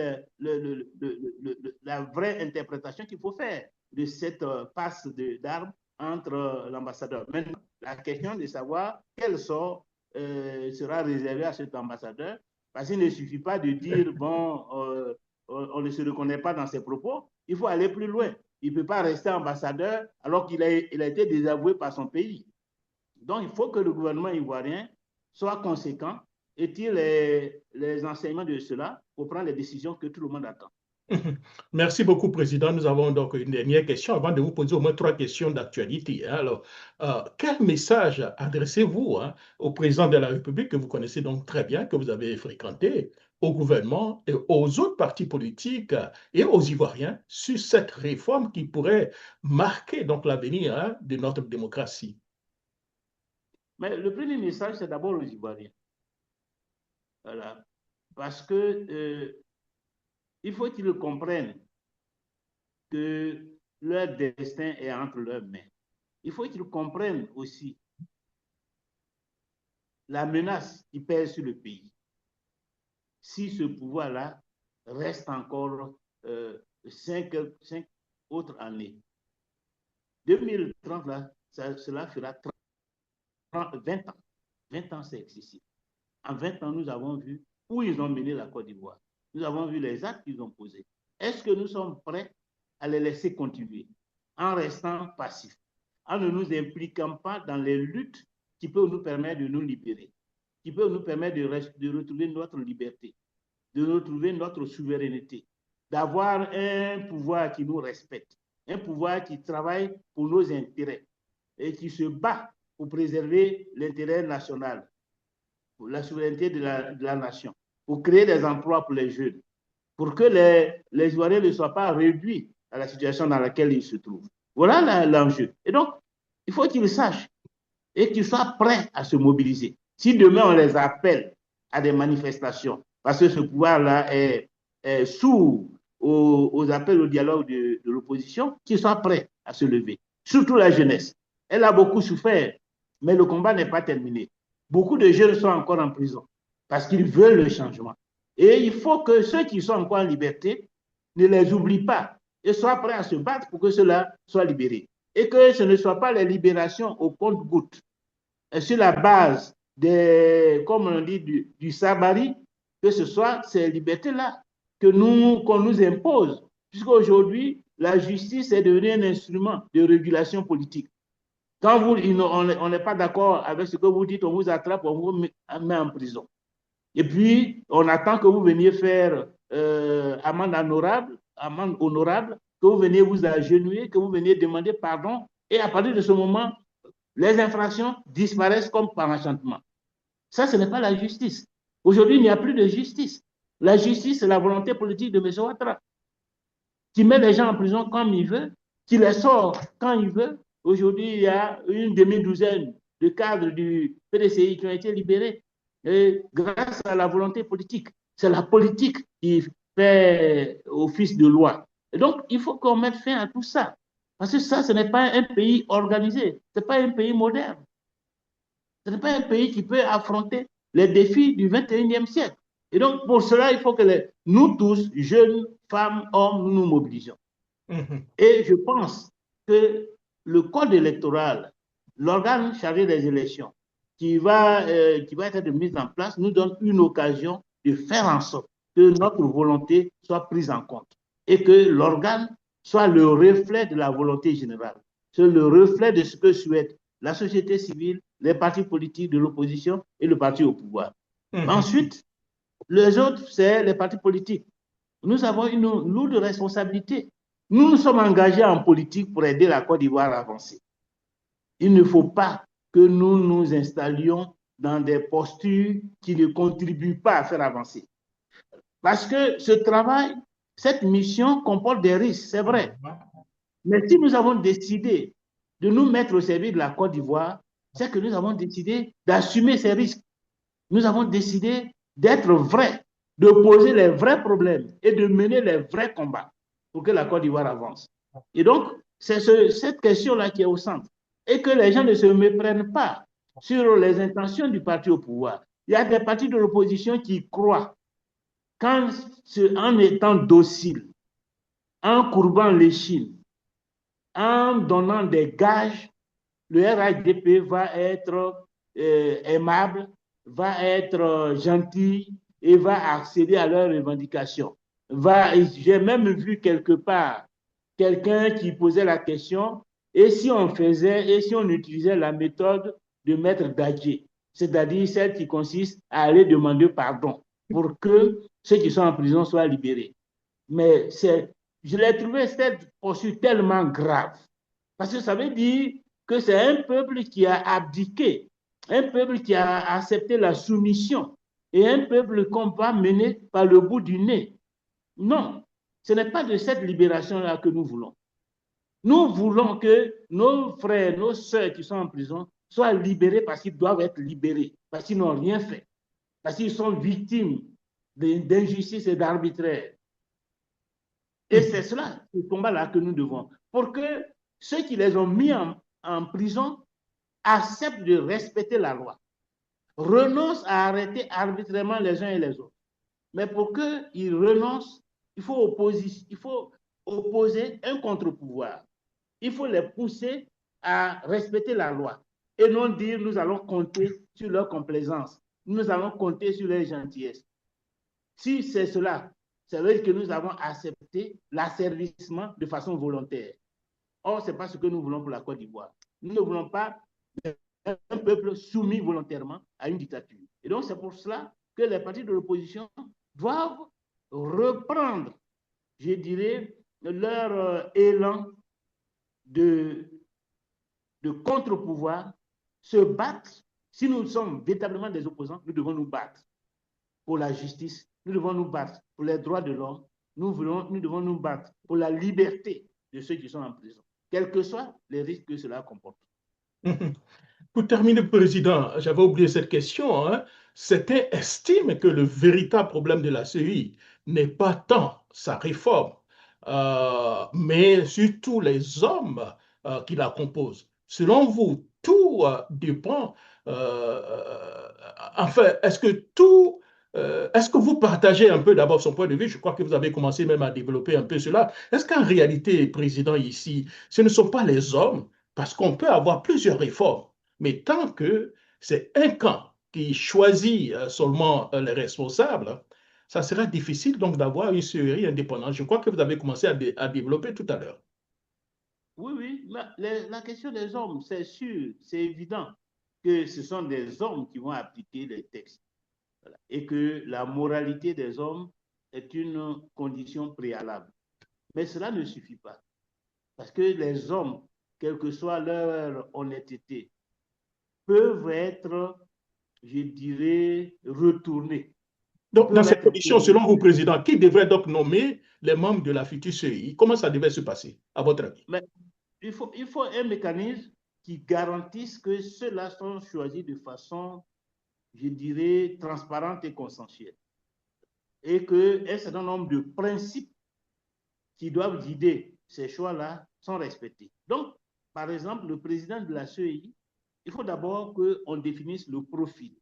la vraie interprétation qu'il faut faire de cette passe d'armes entre l'ambassadeur. Maintenant, la question de savoir quel sort sera réservé à cet ambassadeur, parce qu'il ne suffit pas de dire, bon, on ne se reconnaît pas dans ses propos, il faut aller plus loin. Il ne peut pas rester ambassadeur alors qu'il a été désavoué par son pays. Donc, il faut que le gouvernement ivoirien soit conséquent et tire les enseignements de cela pour prendre les décisions que tout le monde attend. Merci beaucoup, Président. Nous avons donc une dernière question avant de vous poser au moins 3 questions d'actualité. Alors, quel message adressez-vous au président de la République que vous connaissez donc très bien, que vous avez fréquenté, au gouvernement et aux autres partis politiques et aux Ivoiriens sur cette réforme qui pourrait marquer donc l'avenir de notre démocratie? Mais le premier message, c'est d'abord aux Ivoiriens. Voilà. Parce que il faut qu'ils comprennent que leur destin est entre leurs mains. Il faut qu'ils comprennent aussi la menace qui pèse sur le pays. Si ce pouvoir-là reste encore 5 autres années. 2030, là, cela fera 20 ans. 20 ans, c'est excessif. En 20 ans, nous avons vu où ils ont mené la Côte d'Ivoire. Nous avons vu les actes qu'ils ont posés. Est-ce que nous sommes prêts à les laisser continuer en restant passifs, en ne nous impliquant pas dans les luttes qui peuvent nous permettre de nous libérer, qui peuvent nous permettre de retrouver notre liberté, de retrouver notre souveraineté, d'avoir un pouvoir qui nous respecte, un pouvoir qui travaille pour nos intérêts et qui se bat pour préserver l'intérêt national, pour la souveraineté de la nation, pour créer des emplois pour les jeunes, pour que les Ivoiriens ne soient pas réduits à la situation dans laquelle ils se trouvent. Voilà l'enjeu. Et donc, il faut qu'ils sachent et qu'ils soient prêts à se mobiliser. Si demain on les appelle à des manifestations, parce que ce pouvoir-là est sourd aux appels au dialogue de l'opposition, qu'ils soient prêts à se lever. Surtout la jeunesse. Elle a beaucoup souffert, mais le combat n'est pas terminé. Beaucoup de jeunes sont encore en prison parce qu'ils veulent le changement. Et il faut que ceux qui sont encore en liberté ne les oublient pas et soient prêts à se battre pour que ceux-là soient libérés. Et que ce ne soit pas les libérations au compte-gouttes, sur la base comme on dit, du sabari, que ce soit ces libertés-là qu'on nous impose. Puisqu'aujourd'hui, la justice est devenue un instrument de régulation politique. Quand on n'est pas d'accord avec ce que vous dites, on vous attrape, on vous met en prison. Et puis, on attend que vous veniez faire amende honorable, que vous veniez vous agenouiller, que vous veniez demander pardon. Et à partir de ce moment, les infractions disparaissent comme par enchantement. Ça, ce n'est pas la justice. Aujourd'hui, il n'y a plus de justice. La justice, c'est la volonté politique de M. Ouattara, qui met les gens en prison comme il veut, qui les sort quand il veut. Aujourd'hui, il y a une demi-douzaine de cadres du PDCI qui ont été libérés grâce à la volonté politique. C'est la politique qui fait office de loi. Et donc, il faut qu'on mette fin à tout ça. Parce que ça, ce n'est pas un pays organisé. Ce n'est pas un pays moderne. Ce n'est pas un pays qui peut affronter les défis du 21e siècle. Et donc, pour cela, il faut que nous tous, jeunes, femmes, hommes, nous nous mobilisions. Et je pense que le code électoral, l'organe chargé des élections, qui va être mis en place, nous donne une occasion de faire en sorte que notre volonté soit prise en compte et que l'organe soit le reflet de la volonté générale, c'est le reflet de ce que souhaite la société civile, les partis politiques de l'opposition et le parti au pouvoir. Ensuite, les autres, c'est les partis politiques. Nous avons une lourde responsabilité. Nous nous sommes engagés en politique pour aider la Côte d'Ivoire à avancer. Il ne faut pas que nous nous installions dans des postures qui ne contribuent pas à faire avancer. Parce que ce travail, cette mission comporte des risques, c'est vrai. Mais si nous avons décidé de nous mettre au service de la Côte d'Ivoire, c'est que nous avons décidé d'assumer ces risques. Nous avons décidé d'être vrais, de poser les vrais problèmes et de mener les vrais combats pour que la Côte d'Ivoire avance. Et donc, c'est cette question-là qui est au centre. Et que les gens ne se méprennent pas sur les intentions du parti au pouvoir. Il y a des partis de l'opposition qui croient qu'en étant dociles, en courbant l'échine, en donnant des gages, le RHDP va être aimable, va être gentil et va accéder à leurs revendications. J'ai même vu quelque part quelqu'un qui posait la question, et si on utilisait la méthode de Maître Dadjié, c'est-à-dire celle qui consiste à aller demander pardon pour que ceux qui sont en prison soient libérés. Mais je l'ai trouvé cette posture tellement grave, parce que ça veut dire que c'est un peuple qui a abdiqué, un peuple qui a accepté la soumission et un peuple qu'on va mener par le bout du nez. Non, ce n'est pas de cette libération-là que nous voulons. Nous voulons que nos frères, nos sœurs qui sont en prison soient libérés parce qu'ils doivent être libérés, parce qu'ils n'ont rien fait, parce qu'ils sont victimes d'injustice et d'arbitraire. Et c'est cela, ce combat-là que nous devons, pour que ceux qui les ont mis en prison acceptent de respecter la loi, renoncent à arrêter arbitrairement les uns et les autres. Mais pour qu'ils renoncent, il faut opposer un contre-pouvoir. Il faut les pousser à respecter la loi et non dire nous allons compter sur leur complaisance, nous allons compter sur leur gentillesse. Si c'est cela, ça veut dire que nous avons accepté l'asservissement de façon volontaire. Or, ce n'est pas ce que nous voulons pour la Côte d'Ivoire. Nous ne voulons pas un peuple soumis volontairement à une dictature. Et donc, c'est pour cela que les partis de l'opposition doivent reprendre, je dirais, leur élan de contre-pouvoir, se battre. Si nous sommes véritablement des opposants, nous devons nous battre pour la justice, nous devons nous battre pour les droits de l'homme, nous devons nous battre pour la liberté de ceux qui sont en prison, quels que soient les risques que cela comporte. Pour terminer, Président, j'avais oublié cette question. Hein. Certains estiment que le véritable problème de la CEI n'est pas tant sa réforme, mais surtout les hommes qui la composent. Selon vous, tout dépend. Enfin, est-ce que vous partagez un peu d'abord son point de vue? Je crois que vous avez commencé même à développer un peu cela. Est-ce qu'en réalité, Président, ici, ce ne sont pas les hommes, parce qu'on peut avoir plusieurs réformes, mais tant que c'est un camp qui choisit seulement les responsables, ça sera difficile donc d'avoir une série indépendante. Je crois que vous avez commencé à développer tout à l'heure. Oui, oui, la question des hommes, c'est sûr, c'est évident que ce sont des hommes qui vont appliquer les textes. Voilà. Et que la moralité des hommes est une condition préalable. Mais cela ne suffit pas. Parce que les hommes, quelle que soit leur honnêteté, peuvent être, je dirais, retournés. Donc, dans ces conditions, selon vous, Président, qui devrait donc nommer les membres de la future CEI? Comment ça devait se passer, à votre avis? Mais il faut un mécanisme qui garantisse que ceux-là sont choisis de façon, je dirais, transparente et consensuelle. Et qu'un certain nombre de principes qui doivent guider ces choix-là sont respectés. Donc, par exemple, le président de la CEI, il faut d'abord qu'on définisse le profil.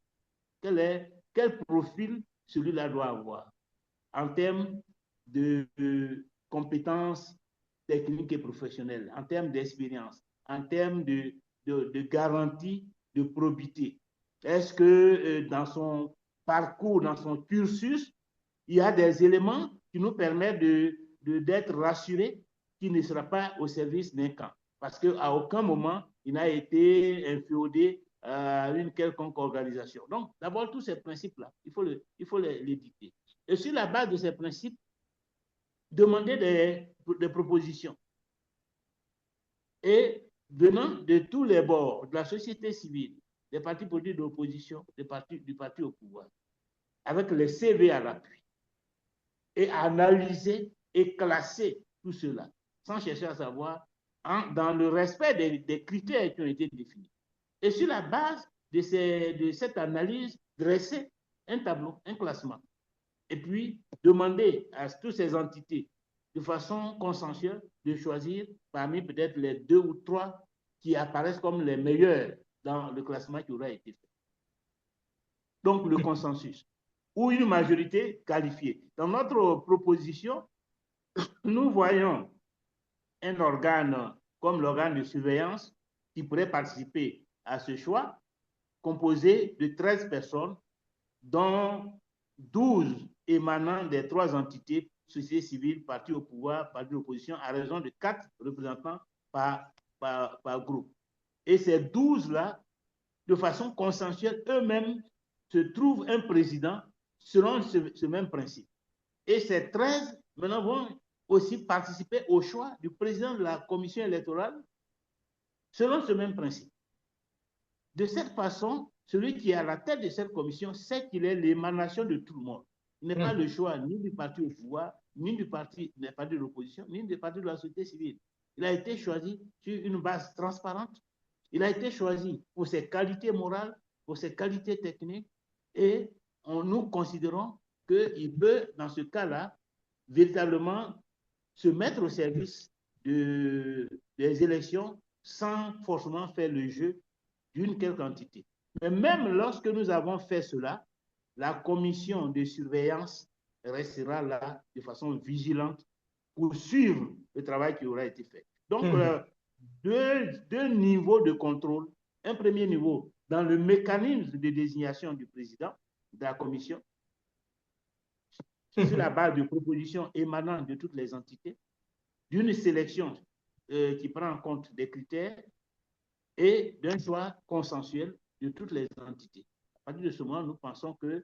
Quel profil celui-là doit avoir en termes de compétences techniques et professionnelles, en termes d'expérience, en termes de garantie de probité. Est-ce que dans son parcours, dans son cursus, il y a des éléments qui nous permettent d'être rassurés qu'il ne sera pas au service d'un camp? Parce qu'à aucun moment, il n'a été inféodé à une quelconque organisation. Donc, d'abord, tous ces principes-là, il faut les dicter. Et sur la base de ces principes, demander des propositions. Et venant de tous les bords, de la société civile, des partis politiques d'opposition, du parti au pouvoir, avec les CV à l'appui, et analyser et classer tout cela, sans chercher à savoir, dans le respect des critères qui ont été définis. Et sur la base de cette analyse, dresser un tableau, un classement. Et puis, demander à toutes ces entités, de façon consensuelle, de choisir parmi peut-être les 2 ou 3 qui apparaissent comme les meilleurs dans le classement qui aura été fait. Donc, le consensus ou une majorité qualifiée. Dans notre proposition, nous voyons un organe comme l'organe de surveillance qui pourrait participer à ce choix, composé de 13 personnes, dont 12 émanant des 3 entités, société civile, parti au pouvoir, parti d'opposition, à raison de 4 représentants par groupe. Et ces 12-là, de façon consensuelle, eux-mêmes se trouvent un président selon ce même principe. Et ces 13, maintenant, vont aussi participer au choix du président de la commission électorale selon ce même principe. De cette façon, celui qui est à la tête de cette commission sait qu'il est l'émanation de tout le monde. Il n'est pas le choix ni du parti au pouvoir, ni du parti de l'opposition, ni du parti de la société civile. Il a été choisi sur une base transparente. Il a été choisi pour ses qualités morales, pour ses qualités techniques, et nous considérons qu'il peut, dans ce cas-là, véritablement se mettre au service des élections sans forcément faire le jeu d'une quelque entité. Mais même lorsque nous avons fait cela, la commission de surveillance restera là de façon vigilante pour suivre le travail qui aura été fait. Donc, deux niveaux de contrôle. Un premier niveau dans le mécanisme de désignation du président de la commission, sur la base de propositions émanant de toutes les entités, d'une sélection qui prend en compte des critères et d'un choix consensuel de toutes les entités. À partir de ce moment, nous pensons que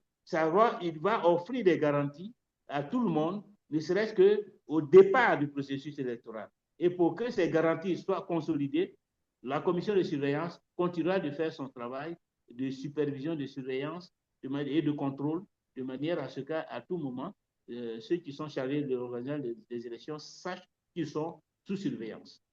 il va offrir des garanties à tout le monde, ne serait-ce qu'au départ du processus électoral. Et pour que ces garanties soient consolidées, la commission de surveillance continuera de faire son travail de supervision, de surveillance et de contrôle, de manière à ce qu'à tout moment, ceux qui sont chargés de l'organisation des élections sachent qu'ils sont sous surveillance.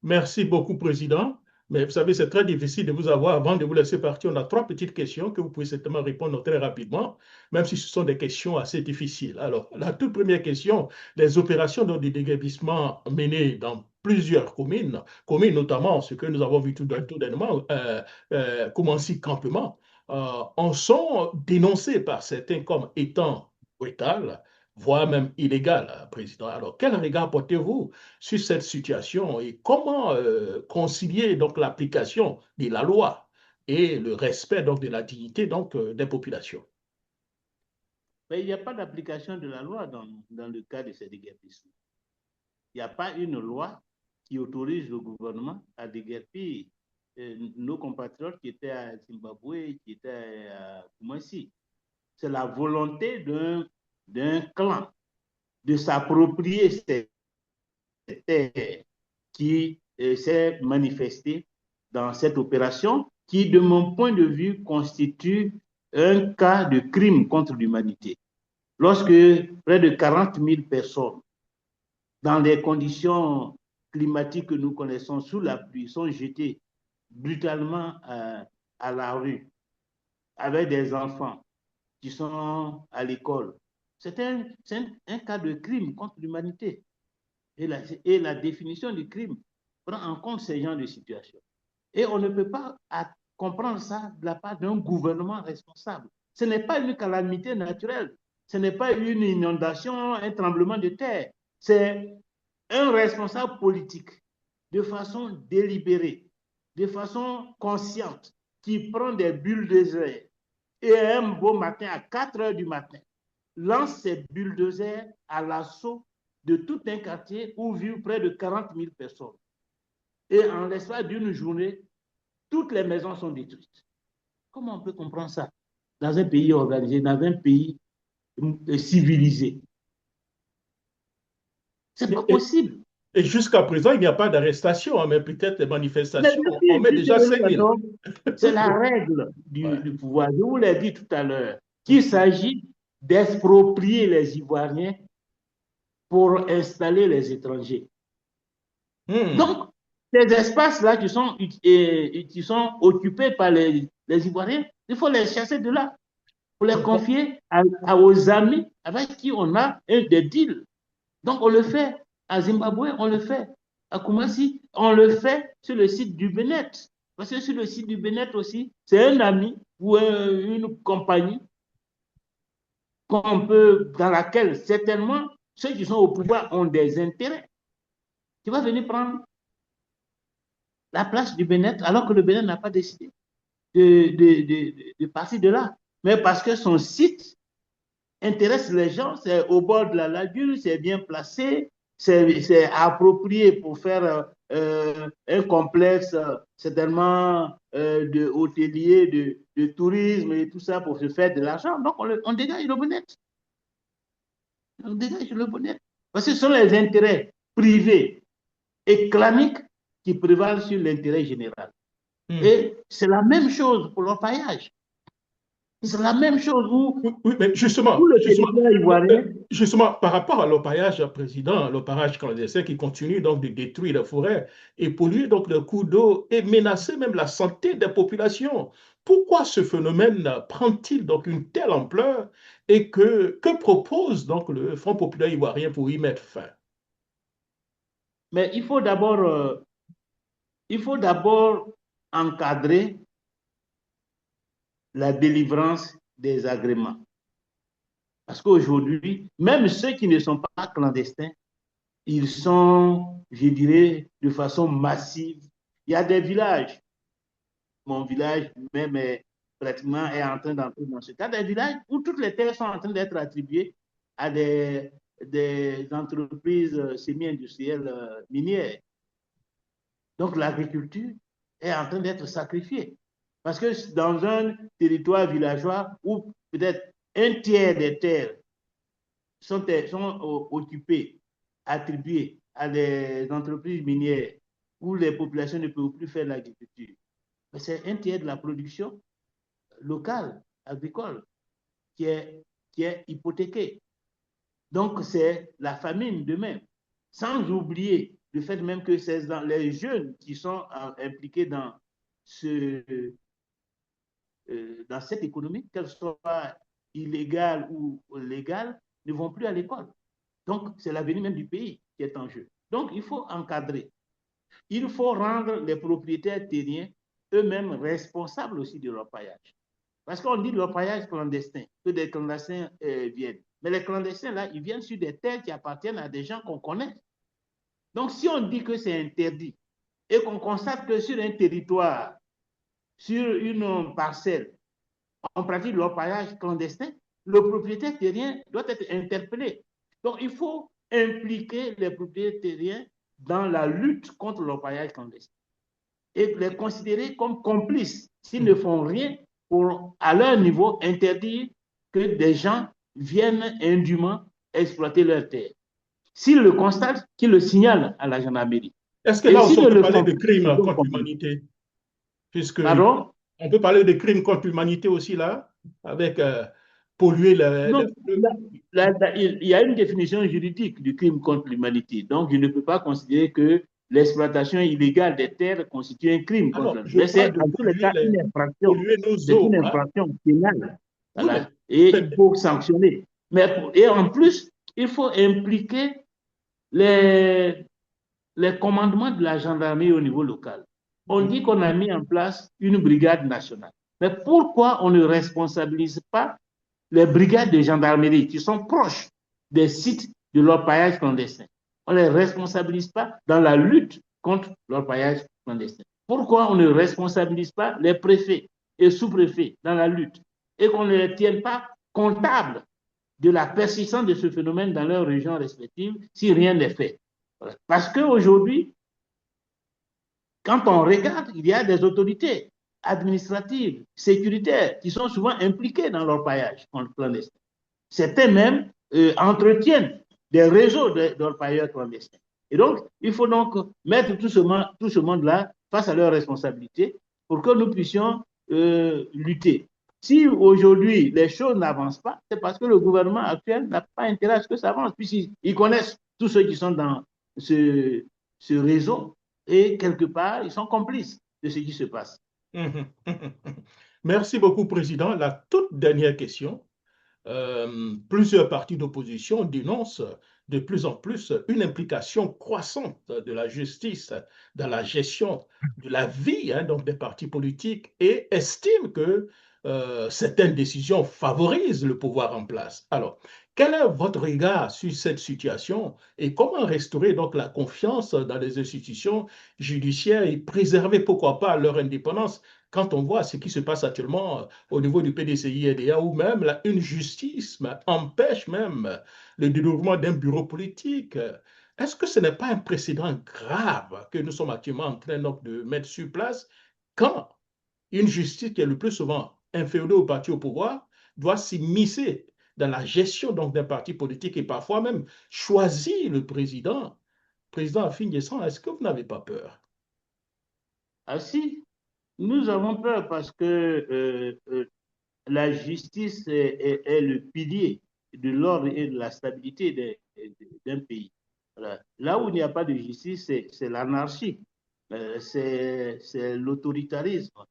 Merci beaucoup, Président. Mais vous savez, c'est très difficile de vous avoir. Avant de vous laisser partir, on a 3 petites questions que vous pouvez certainement répondre très rapidement, même si ce sont des questions assez difficiles. Alors, la toute première question, les opérations de déguerpissement menées dans plusieurs communes notamment ce que nous avons vu tout dernièrement, Koumansi Campement, en sont dénoncées par certains comme étant brutales, voire même illégales, Président. Alors, quel regard portez-vous sur cette situation et comment concilier donc l'application de la loi et le respect donc de la dignité donc des populations? Mais il n'y a pas d'application de la loi dans le cas de ces déguerpissements. Il n'y a pas une loi qui autorise le gouvernement à déguerpir nos compatriotes qui étaient à Zimbabwe, qui étaient à Koumassi. C'est la volonté d'un clan de s'approprier ces terres qui s'est manifestée dans cette opération qui, de mon point de vue, constitue un cas de crime contre l'humanité. Lorsque près de 40 000 personnes, dans les conditions climatiques que nous connaissons, sous la pluie, sont jetées brutalement à la rue, avec des enfants qui sont à l'école, c'est un cas de crime contre l'humanité. Et la définition du crime prend en compte ces genres de situations. Et on ne peut pas comprendre ça de la part d'un gouvernement responsable. Ce n'est pas une calamité naturelle, ce n'est pas une inondation, un tremblement de terre. C'est un responsable politique, de façon délibérée, de façon consciente, qui prend des bulldozers et un beau matin, à 4 heures du matin, lance ses bulldozers à l'assaut de tout un quartier où vivent près de 40 000 personnes. Et en l'espace d'une journée, toutes les maisons sont détruites. Comment on peut comprendre ça dans un pays organisé, dans un pays civilisé? C'est pas possible. Et jusqu'à présent, il n'y a pas d'arrestation, mais peut-être les manifestations, on met déjà 5 000. C'est la règle du pouvoir. Je vous l'ai dit tout à l'heure, qu'il s'agit d'exproprier les Ivoiriens pour installer les étrangers. Donc, ces espaces-là qui sont occupés par les Ivoiriens, il faut les chasser de là, pour les confier aux amis avec qui on a des deals. Donc, on le fait à Zimbabwe, on le fait à Koumassi, on le fait sur le site du Bénet. Parce que sur le site du Bénet aussi, c'est un ami ou une compagnie dans laquelle certainement ceux qui sont au pouvoir ont des intérêts. Tu vas venir prendre la place du Bénet alors que le Bénet n'a pas décidé de partir de là. Mais parce que son site intéresse les gens, c'est au bord de la lagune, c'est bien placé, c'est approprié pour faire un complexe certainement de hôtelier, de tourisme et tout ça pour se faire de l'argent. Donc on dégage le Bénet. On dégage le Bénet. Parce que ce sont les intérêts privés et claniques qui prévalent sur l'intérêt général. Et c'est la même chose pour l'orpaillage. C'est la même chose où, oui, mais où le territoire ivoirien. justement, par rapport à l'opérage, président, l'opérage clandestin qui continue donc de détruire les forêts et polluer donc le cours d'eau et menacer même la santé des populations. Pourquoi ce phénomène prend-il donc une telle ampleur et que propose donc le Front populaire ivoirien pour y mettre fin? Mais il faut d'abord encadrer la délivrance des agréments. Parce qu'aujourd'hui, même ceux qui ne sont pas clandestins, ils sont, je dirais, de façon massive. Il y a des villages, mon village même est pratiquement est en train d'entrer dans ce cas, des villages où toutes les terres sont en train d'être attribuées à des entreprises semi-industrielles minières. Donc l'agriculture est en train d'être sacrifiée. Parce que dans un territoire villageois où peut-être un tiers des terres sont occupées, attribuées à des entreprises minières où les populations ne peuvent plus faire l'agriculture, c'est un tiers de la production locale, agricole, qui est hypothéquée. Donc, c'est la famine de même. Sans oublier le fait même que c'est les jeunes qui sont impliqués dans cette économie, qu'elle soit illégale ou légale, ne vont plus à l'école. Donc, c'est l'avenir même du pays qui est en jeu. Donc, il faut encadrer. Il faut rendre les propriétaires terriens eux-mêmes responsables aussi de leur paillage. Parce qu'on dit le paillage clandestin, que des clandestins viennent. Mais les clandestins, là, ils viennent sur des terres qui appartiennent à des gens qu'on connaît. Donc, si on dit que c'est interdit et qu'on constate que sur un territoire, sur une parcelle, on pratique l'orpaillage clandestin, le propriétaire terrien doit être interpellé. Donc, il faut impliquer les propriétaires terriens dans la lutte contre l'orpaillage clandestin et les considérer comme complices s'ils ne font rien pour, à leur niveau, interdire que des gens viennent indûment exploiter leurs terres. S'ils le constatent, qu'ils le signalent à la gendarmerie. Est-ce que Et là aussi s'ils on ne peut le parler font de pas, crimes ils sont contre complices. l'humanité? Puisque Pardon? on peut parler de crimes contre l'humanité aussi là, avec polluer Non, il y a une définition juridique du crime contre l'humanité. Donc, je ne peux pas considérer que l'exploitation illégale des terres constitue un crime contre alors, l'humanité. je Mais parle c'est de en tous les cas une infraction. polluer nos C'est une eaux. Hein? infraction pénale. Oui, Voilà. Et il faut sanctionner. Et en plus, il faut impliquer les, les commandements de la gendarmerie au niveau local. On dit qu'on a mis en place une brigade nationale. Mais pourquoi on ne responsabilise pas les brigades de gendarmerie qui sont proches des sites de l'orpaillage clandestin? On ne les responsabilise pas dans la lutte contre l'orpaillage clandestin. Pourquoi on ne responsabilise pas les préfets et sous-préfets dans la lutte et qu'on ne les tienne pas comptables de la persistance de ce phénomène dans leurs régions respectives si rien n'est fait? Parce qu'aujourd'hui, quand on regarde, il y a des autorités administratives, sécuritaires, qui sont souvent impliquées dans l'orpaillage clandestin. Certains même entretiennent des réseaux d'orpailleurs clandestins. Et donc, il faut donc mettre tout ce monde-là face à leurs responsabilités pour que nous puissions lutter. Si aujourd'hui les choses n'avancent pas, c'est parce que le gouvernement actuel n'a pas intérêt à ce que ça avance, puisqu'ils connaissent tous ceux qui sont dans ce réseau et quelque part, ils sont complices de ce qui se passe. Merci beaucoup, Président. La toute dernière question. Plusieurs partis d'opposition dénoncent de plus en plus une implication croissante de la justice dans la gestion de la vie donc des partis politiques et estiment que certaines décisions favorisent le pouvoir en place. Alors, quel est votre regard sur cette situation et comment restaurer donc la confiance dans les institutions judiciaires et préserver, pourquoi pas, leur indépendance quand on voit ce qui se passe actuellement au niveau du PDCI-EDA, où même une justice empêche même le développement d'un bureau politique? Est-ce que ce n'est pas un précédent grave que nous sommes actuellement en train donc, de mettre sur place quand une justice qui est le plus souvent inférieure au parti au pouvoir doit s'immiscer dans la gestion donc d'un parti politique et parfois même choisir le président? Président Afin Guessan, est-ce que vous n'avez pas peur? Ah si, Nous avons peur parce que la justice est le pilier de l'ordre et de la stabilité d'un pays. Voilà. Là où il n'y a pas de justice, c'est l'anarchie, c'est l'autoritarisme,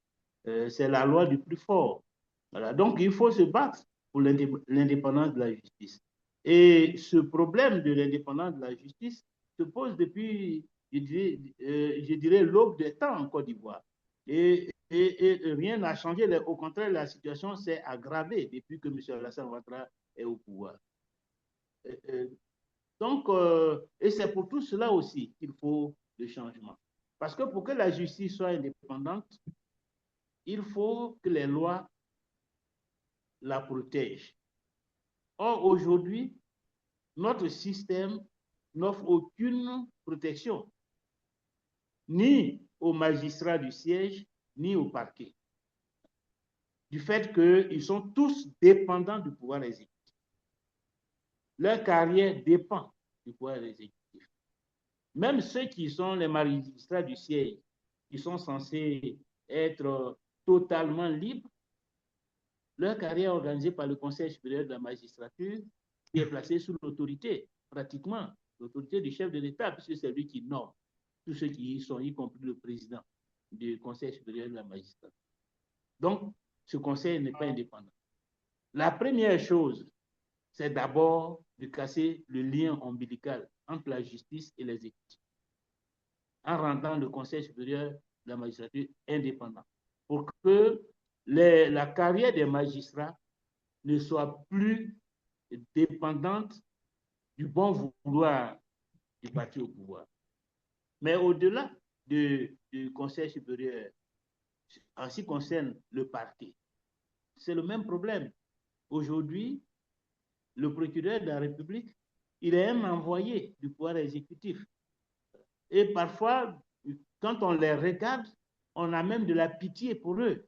c'est la loi du plus fort. Voilà. Donc, il faut se battre pour l'indépendance de la justice. Et ce problème de l'indépendance de la justice se pose depuis, je dirais l'aube des temps en Côte d'Ivoire. Et rien n'a changé. Au contraire, la situation s'est aggravée depuis que M. Alassane Ouattara est au pouvoir. Donc, et c'est pour tout cela aussi qu'il faut le changement. Parce que pour que la justice soit indépendante, il faut que les lois la protègent. Or, aujourd'hui, notre système n'offre aucune protection, ni aux magistrats du siège, ni au parquet, du fait qu'ils sont tous dépendants du pouvoir exécutif. Leur carrière dépend du pouvoir exécutif. Même ceux qui sont les magistrats du siège, qui sont censés être totalement libres, leur carrière est organisée par le Conseil supérieur de la magistrature, qui est placé sous l'autorité, pratiquement, l'autorité du chef de l'État, puisque c'est lui qui nomme tous ceux qui y sont, y compris le président du Conseil supérieur de la magistrature. Donc, ce conseil n'est pas indépendant. La première chose, c'est d'abord de casser le lien ombilical entre la justice et l'exécutif, en rendant le Conseil supérieur de la magistrature indépendant, pour que la carrière des magistrats ne soit plus dépendante du bon vouloir du parti au pouvoir. Mais au-delà du Conseil supérieur, en ce qui concerne le parquet, c'est le même problème. Aujourd'hui, le procureur de la République, il est un envoyé du pouvoir exécutif. Et parfois, quand on les regarde, on a même de la pitié pour eux,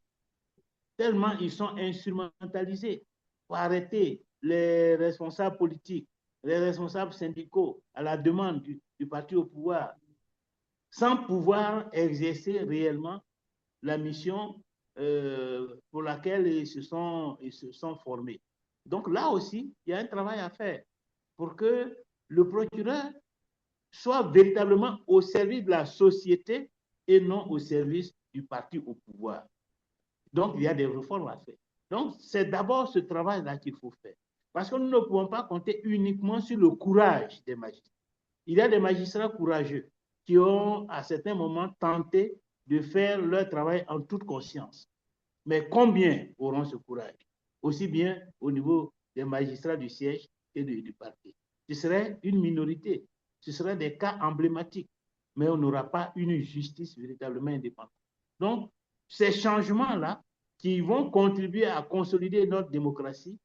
tellement ils sont instrumentalisés pour arrêter les responsables politiques, les responsables syndicaux à la demande du parti au pouvoir, sans pouvoir exercer réellement la mission pour laquelle ils se sont formés. Donc là aussi, il y a un travail à faire pour que le procureur soit véritablement au service de la société et non au service du parti au pouvoir. Donc, il y a des réformes à faire. Donc, c'est d'abord ce travail-là qu'il faut faire. Parce que nous ne pouvons pas compter uniquement sur le courage des magistrats. Il y a des magistrats courageux qui ont, à certains moments, tenté de faire leur travail en toute conscience. Mais combien auront ce courage? Aussi bien au niveau des magistrats du siège que du parquet. Ce serait une minorité. Ce seraient des cas emblématiques. Mais on n'aura pas une justice véritablement indépendante. Donc, ces changements-là, qui vont contribuer à consolider notre démocratie,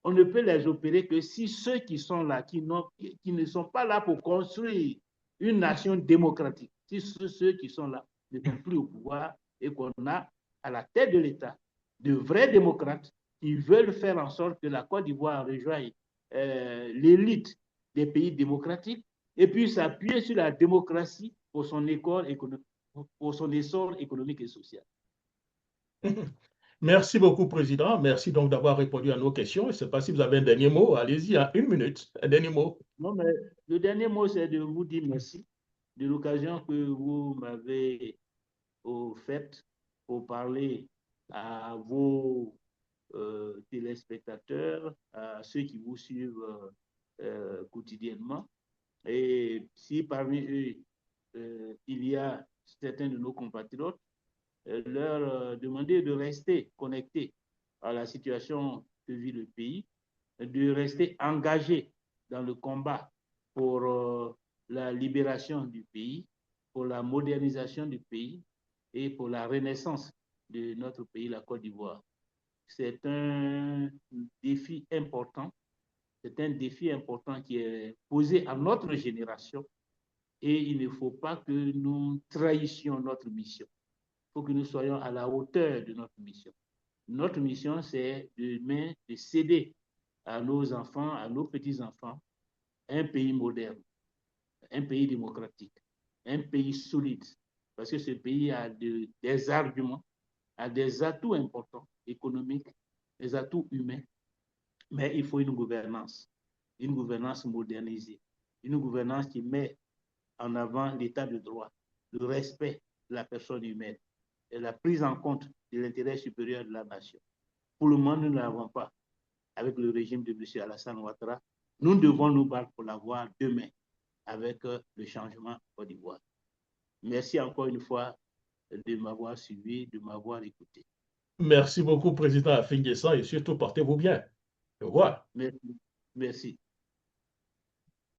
on ne peut les opérer que si ceux qui sont là, qui ne sont pas là pour construire une nation démocratique, si ceux qui sont là ne sont plus au pouvoir et qu'on a à la tête de l'État de vrais démocrates qui veulent faire en sorte que la Côte d'Ivoire rejoigne l'élite des pays démocratiques et puis s'appuyer sur la démocratie pour son essor économique et social. Merci beaucoup, Président. Merci donc d'avoir répondu à nos questions. Je ne sais pas si vous avez un dernier mot. Allez-y, à une minute. Un dernier mot. Non, mais le dernier mot, c'est de vous dire merci de l'occasion que vous m'avez faite pour parler à vos téléspectateurs, à ceux qui vous suivent quotidiennement. Et si parmi eux, il y a certains de nos compatriotes, leur demander de rester connectés à la situation que vit le pays, de rester engagés dans le combat pour la libération du pays, pour la modernisation du pays et pour la renaissance de notre pays, la Côte d'Ivoire. C'est un défi important. C'est un défi important qui est posé à notre génération et il ne faut pas que nous trahissions notre mission. Il faut que nous soyons à la hauteur de notre mission. Notre mission, c'est demain de céder à nos enfants, à nos petits-enfants, un pays moderne, un pays démocratique, un pays solide, parce que ce pays a des arguments, a des atouts importants, économiques, des atouts humains, mais il faut une gouvernance modernisée, une gouvernance qui met en avant l'état de droit, le respect de la personne humaine et la prise en compte de l'intérêt supérieur de la nation. Pour le moment, nous ne l'avons pas avec le régime de M. Alassane Ouattara. Nous devons nous battre pour l'avoir demain avec le changement Côte d'Ivoire. Merci encore une fois de m'avoir suivi, de m'avoir écouté. Merci beaucoup, Président Afin-Guessan, et surtout portez-vous bien. Au revoir. Merci. Merci.